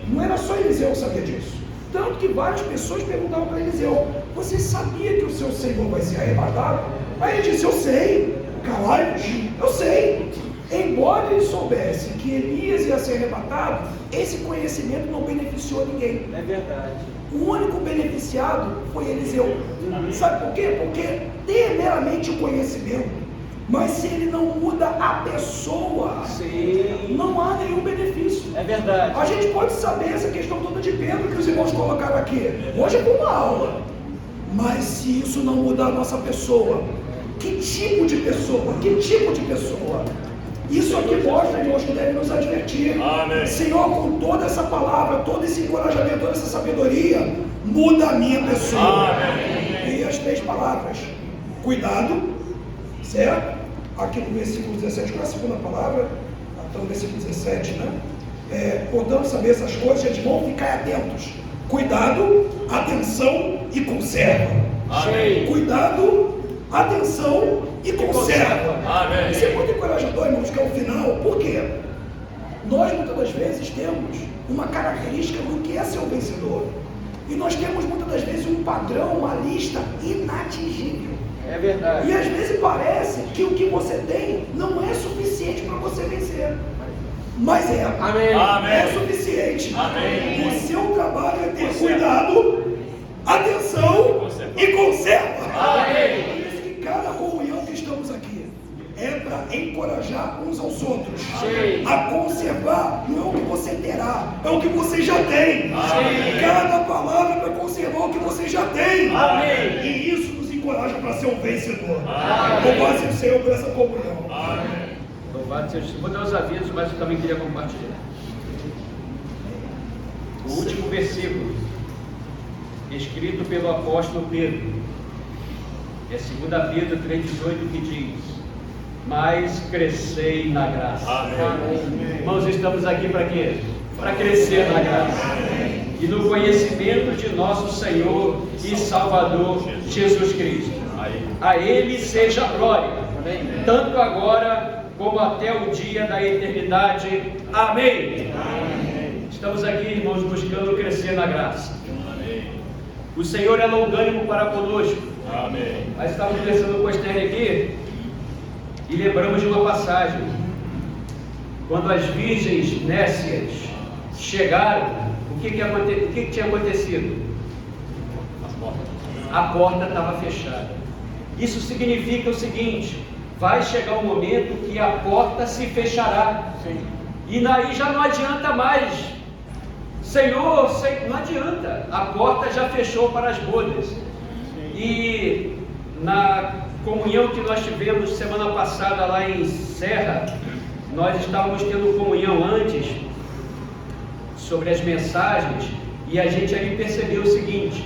Não era só Eliseu que sabia disso. Tanto que várias pessoas perguntavam para Eliseu: você sabia que o seu Senhor vai ser arrebatado? Aí ele disse: eu sei. Calai-vos, eu sei. Embora ele soubesse que Elias ia ser arrebatado, esse conhecimento não beneficiou ninguém. É verdade. O único beneficiado foi Eliseu. Sabe por quê? Porque tem meramente o conhecimento, mas se ele não muda a pessoa, não há nenhum benefício. É verdade. A gente pode saber essa questão toda de Pedro que os irmãos colocaram aqui. Hoje é com uma aula. Mas se isso não mudar a nossa pessoa, que tipo de pessoa? Que tipo de pessoa? Isso aqui mostra, irmãos, que deve nos advertir. Amém. Senhor, com toda essa palavra, todo esse encorajamento, toda essa sabedoria, muda a minha pessoa. Amém. E as 3 palavras: cuidado, certo? Aqui no versículo 17, qual é a segunda palavra? Então, no versículo 17, né? Portanto, saber essas coisas, gente, vão ficar atentos. Cuidado, atenção e conserva. Amém. Cuidado, atenção e conserva. Amém. Isso é muito encorajador, irmãos, que é o final. Por quê? Nós muitas das vezes temos uma característica do que é ser um vencedor. E nós temos muitas das vezes um padrão, uma lista inatingível. É verdade. E às vezes parece que o que você tem não é suficiente para você vencer. Mas é. Amém. É suficiente. Amém. O seu trabalho é ter cuidado, atenção e conserva. Amém. Por isso que cada comunhão que estamos aqui é para encorajar uns aos outros. A conservar não é o que você terá, é o que você já tem. Cada palavra é para conservar o que você já tem. E isso nos encoraja para ser um vencedor. Louvado seja o Senhor por essa comunhão. Louvado seja o Senhor. Vou dar os avisos, mas eu também queria compartilhar. O último versículo, escrito pelo apóstolo Pedro, é 2 Pedro 3,18, que diz: mas crescei na graça. Amém. Irmãos, estamos aqui para quê? Para crescer na graça. E no conhecimento de nosso Senhor e Salvador Jesus Cristo. A Ele seja a glória, tanto agora como até o dia da eternidade. Amém. Estamos aqui, irmãos, buscando crescer na graça. O Senhor é longânimo para conosco. Nós estávamos conversando com a Esther aqui e lembramos de uma passagem. Quando as virgens nécias chegaram, o que tinha acontecido? A porta estava fechada. Isso significa o seguinte: vai chegar um momento que a porta se fechará. E daí já não adianta mais. Senhor, não adianta. A porta já fechou para as bodas. E na comunhão que nós tivemos semana passada lá em Serra, nós estávamos tendo comunhão antes sobre as mensagens, e a gente ali percebeu o seguinte: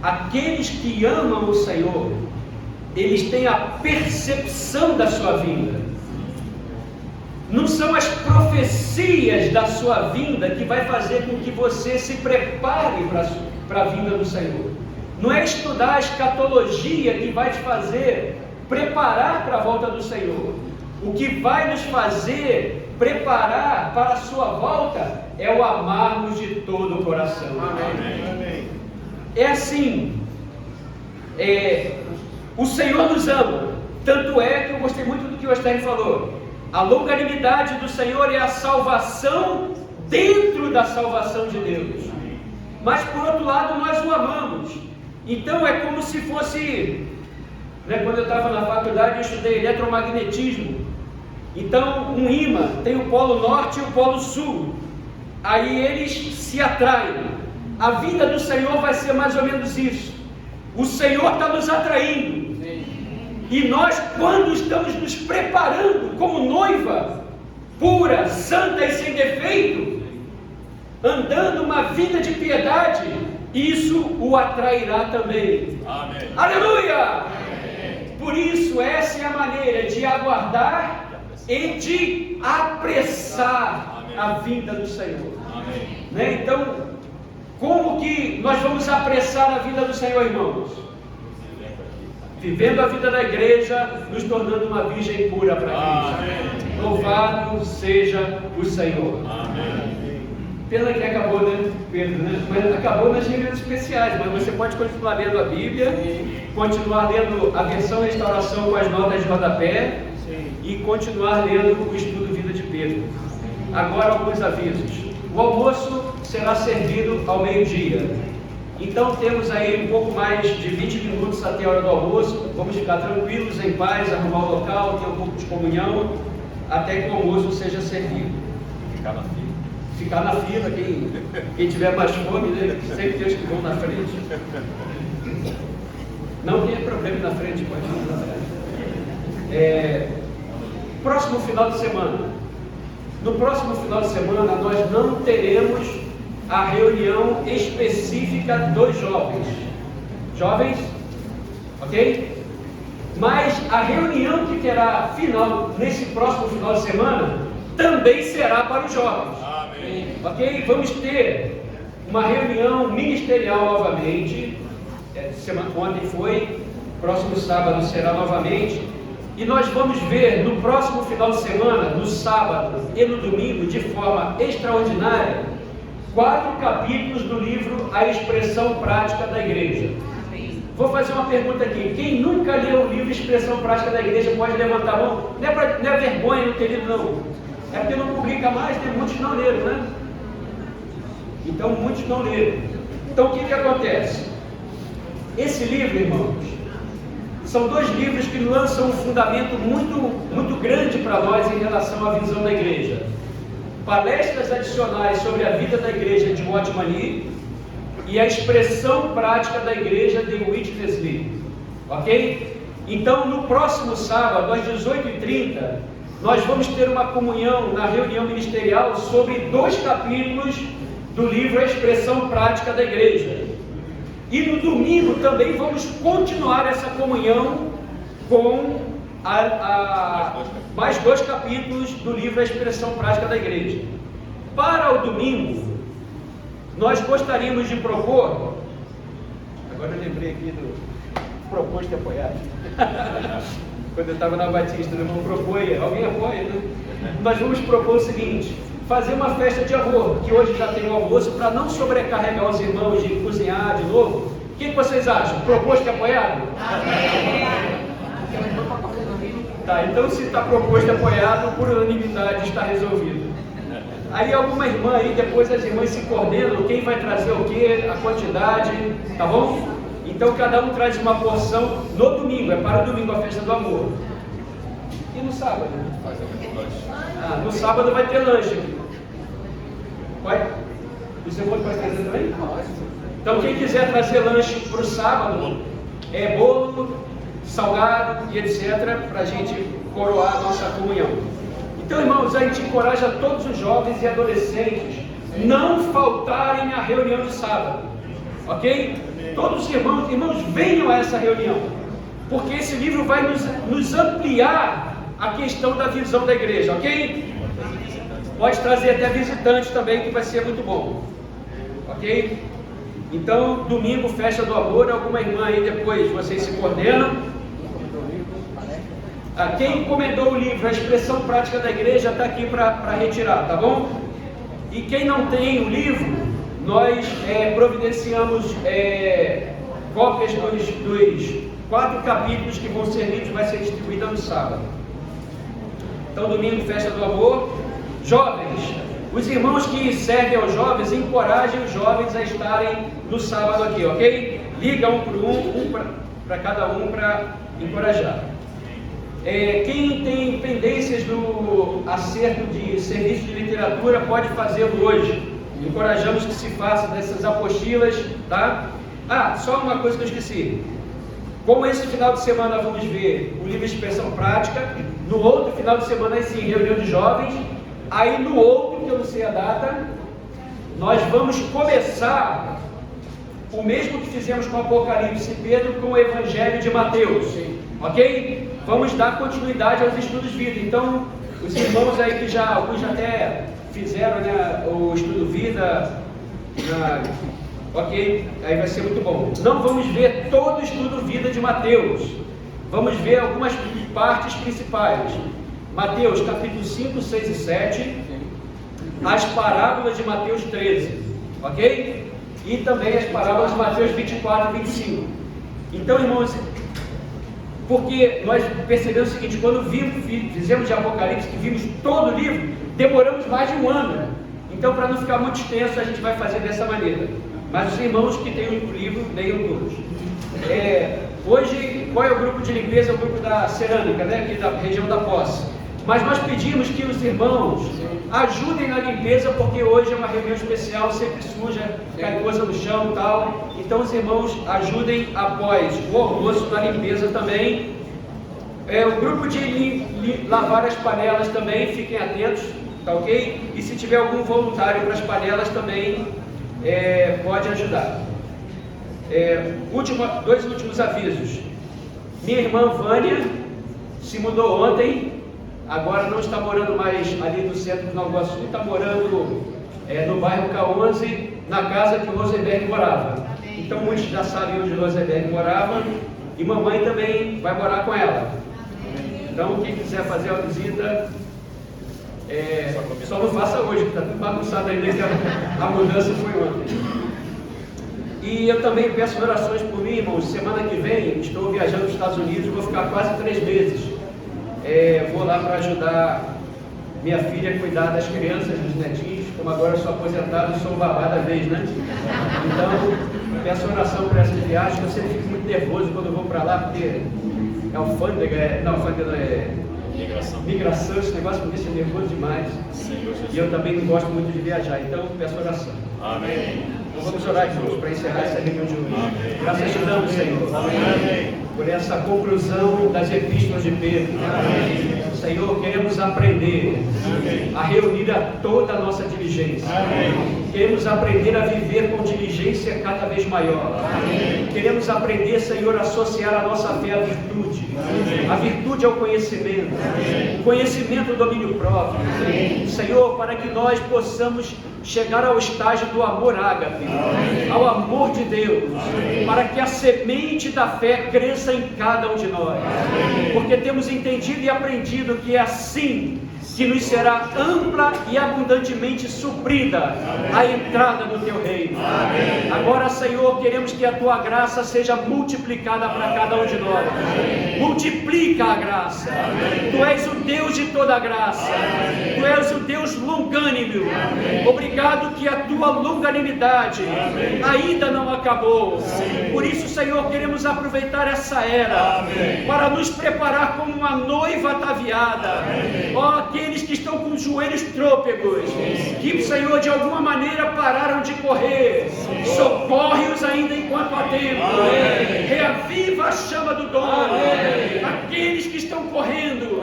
aqueles que amam o Senhor, eles têm a percepção da sua vinda. Não são as profecias da sua vinda que vai fazer com que você se prepare para a vinda do Senhor. Não é estudar a escatologia que vai te fazer preparar para a volta do Senhor. O que vai nos fazer preparar para a sua volta é o amarmos de todo o coração. Amém. É assim. O Senhor nos ama. Tanto é que eu gostei muito do que o Esther falou. A longanimidade do Senhor é a salvação dentro da salvação de Deus. Mas por outro lado nós o amamos. Então é como se fosse, quando eu estava na faculdade eu estudei eletromagnetismo. Então um ímã tem o polo norte e o polo sul. Aí eles se atraem. A vida do Senhor vai ser mais ou menos isso. O Senhor está nos atraindo. E nós, quando estamos nos preparando como noiva pura, santa e sem defeito, andando uma vida de piedade, isso o atrairá também. Amém. Aleluia! Amém. Por isso, essa é a maneira de aguardar e de apressar a vinda do Senhor. Amém. Então, como que nós vamos apressar a vinda do Senhor, irmãos? Vivendo a vida da igreja, nos tornando uma virgem pura para Cristo. Louvado seja o Senhor. Amém. Pena que acabou, né, Pedro? Mas acabou nas reuniões especiais, mas você pode continuar lendo a Bíblia, continuar lendo a versão restauração com as notas de rodapé e continuar lendo o estudo Vida de Pedro. Agora alguns avisos. O almoço será servido ao meio-dia. Então temos aí um pouco mais de 20 minutos até a hora do almoço. Vamos ficar tranquilos, em paz, arrumar o local, ter um pouco de comunhão, até que o almoço seja servido. Ficar na fila. Ficar na fila, quem tiver mais fome, né? Sempre tem os que vão na frente. Não tem problema na frente, pode ir na frente. Próximo final de semana. No próximo final de semana nós não teremos a reunião específica dos jovens. Jovens? Ok? Mas a reunião que terá final nesse próximo final de semana também será para os jovens. Amém. Ok? Vamos ter uma reunião ministerial novamente. Ontem foi, próximo sábado será novamente. E nós vamos ver no próximo final de semana, no sábado e no domingo, de forma extraordinária, 4 capítulos do livro A Expressão Prática da Igreja. Vou fazer uma pergunta aqui. Quem nunca leu o livro Expressão Prática da Igreja pode levantar a mão? Não é vergonha não ter lido, não. É porque não publica mais, tem muitos não leram, né? Então muitos não leram. Então o que acontece? Esse livro, irmãos, são 2 livros que lançam um fundamento muito grande para nós em relação à visão da igreja. Palestras adicionais sobre a vida da igreja de Watchman Nee e a expressão prática da igreja de Witness Lee. Ok? Então, no próximo sábado, às 18h30, nós vamos ter uma comunhão na reunião ministerial sobre 2 capítulos do livro A Expressão Prática da Igreja. E no domingo também vamos continuar essa comunhão com mais 2 capítulos do livro A Expressão Prática da Igreja. Para o domingo, nós gostaríamos de propor, agora eu lembrei aqui do proposto e apoiado. Quando eu estava na Batista, o irmão propõe, alguém apoia, né? Nós vamos propor o seguinte: fazer uma festa de amor, que hoje já tem o almoço, para não sobrecarregar os irmãos de cozinhar de novo. O que vocês acham? Proposto e apoiado? Amém. Tá, então se está proposto e apoiado, por unanimidade está resolvido. Aí alguma irmã aí, depois as irmãs se coordenam, quem vai trazer o que, a quantidade, tá bom? Então cada um traz uma porção no domingo, é para o domingo a festa do amor. E no sábado? No sábado vai ter lanche. Vai? Você pode trazer também? Então quem quiser trazer lanche para o sábado, é bolo, salgado e etc, para a gente coroar a nossa comunhão. Então, irmãos, a gente encoraja todos os jovens e adolescentes não faltarem à reunião de sábado, ok? Todos os irmãos venham a essa reunião, porque esse livro vai nos ampliar a questão da visão da igreja, ok? Pode trazer até visitantes também, que vai ser muito bom, ok? Então, domingo, festa do amor, alguma irmã aí depois vocês se coordenam. Quem encomendou o livro, a expressão prática da igreja, está aqui para retirar, tá bom? E quem não tem o livro, nós providenciamos cópias dos 4 capítulos que vão ser lidos, vai ser distribuída no sábado. Então, domingo, festa do amor. Jovens, os irmãos que servem aos jovens, encorajem os jovens a estarem no sábado aqui, ok? Liga um para cada um para encorajar. Quem tem pendências do acerto de serviço de literatura pode fazê-lo hoje. Encorajamos que se faça dessas apostilas, tá? Só uma coisa que eu esqueci. Como esse final de semana vamos ver o livro de expressão prática, no outro final de semana sim, reunião de jovens, aí no outro, que eu não sei a data, nós vamos começar o mesmo que fizemos com Apocalipse e Pedro com o Evangelho de Mateus, ok? Vamos dar continuidade aos estudos de vida. Então, os irmãos aí que alguns já até fizeram, né, o estudo vida, ok? Aí vai ser muito bom. Não vamos ver todo o estudo vida de Mateus, vamos ver algumas partes principais. Mateus capítulo 5, 6 e 7, as parábolas de Mateus 13, ok? E também as parábolas de Mateus 24 e 25. Então, irmãos, porque nós percebemos o seguinte: quando fizemos de Apocalipse, que vimos todo o livro, demoramos mais de um ano. Então, para não ficar muito extenso, a gente vai fazer dessa maneira. Mas os irmãos que têm o livro, leiam todos. Hoje, qual é o grupo de limpeza? É o grupo da cerâmica, né? Aqui da região da Posse. Mas nós pedimos que os irmãos ajudem na limpeza, porque hoje é uma reunião especial, sempre suja, cai coisa no chão e tal. Então os irmãos ajudem após o almoço na limpeza também. O grupo de lavar as panelas também, fiquem atentos, tá ok? E se tiver algum voluntário para as panelas também, pode ajudar. Dois últimos avisos. Minha irmã Vânia se mudou ontem. Agora não está morando mais ali no centro de Nova Iguaçu, está morando no bairro K11, na casa que Rosenberg morava. Então muitos já sabem onde Rosenberg morava, e mamãe também vai morar com ela. Então quem quiser fazer a visita, só não faça hoje, que está tudo bagunçado ainda, que a mudança foi ontem. E eu também peço orações por mim, irmãos. Semana que vem estou viajando nos Estados Unidos, vou ficar quase 3 meses. Vou lá para ajudar minha filha a cuidar das crianças, dos netinhos. Como agora eu sou aposentado, sou babá da vez, né? Então, peço oração por essa viagem. Eu sempre fico muito nervoso quando eu vou para lá, porque alfândega, alfândega migração, esse negócio me deixa nervoso demais. E eu também não gosto muito de viajar, então peço oração. Amém. Então vamos orar, irmãos, para encerrar essa reunião de hoje. Graças te damos, Senhor. Amém. Por essa conclusão das epístolas de Pedro. Amém. Senhor, queremos aprender a reunir a toda a nossa diligência. Queremos aprender a viver com diligência cada vez maior. Queremos aprender, Senhor, a associar a nossa fé à virtude. A virtude ao conhecimento. O conhecimento, o domínio próprio. Senhor, para que nós possamos chegar ao estágio do amor ágape, ao amor de Deus, para que a semente da fé cresça em cada um de nós, porque temos entendido e aprendido que é assim que nos será ampla e abundantemente suprida a entrada no Teu reino. Agora, Senhor, queremos que a Tua graça seja multiplicada para cada um de nós. Multiplica a graça. Tu és o Deus de toda graça. Tu és o Deus longânimo. Obrigado que a Tua longanimidade ainda não acabou. Por isso, Senhor, queremos aproveitar essa era para nos preparar como uma noiva ataviada. Aqueles que estão com os joelhos trôpegos, que, Senhor, de alguma maneira pararam de correr, socorre-os ainda enquanto há tempo. Reaviva a chama do dom. Aqueles que estão correndo,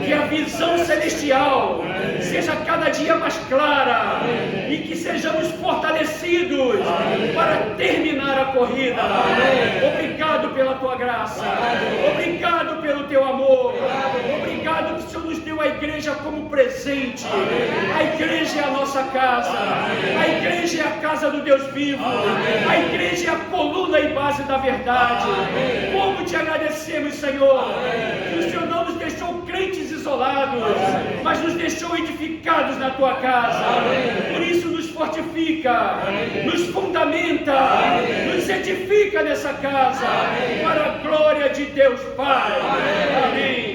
que a visão celestial seja cada dia mais clara e que sejamos fortalecidos para terminar a corrida. Obrigado pela Tua graça. Obrigado pelo Teu amor. Obrigado que o Senhor nos deu a igreja como presente. A igreja é a nossa casa. A igreja é a casa do Deus vivo. A igreja é a coluna e base da verdade. Como te agradecemos, Senhor, que o Senhor não nos deixou crentes isolados, mas nos deixou edificados na Tua casa. Por isso nos fortifica, nos fundamenta, nos edifica nessa casa, para a glória de Deus Pai. Amém.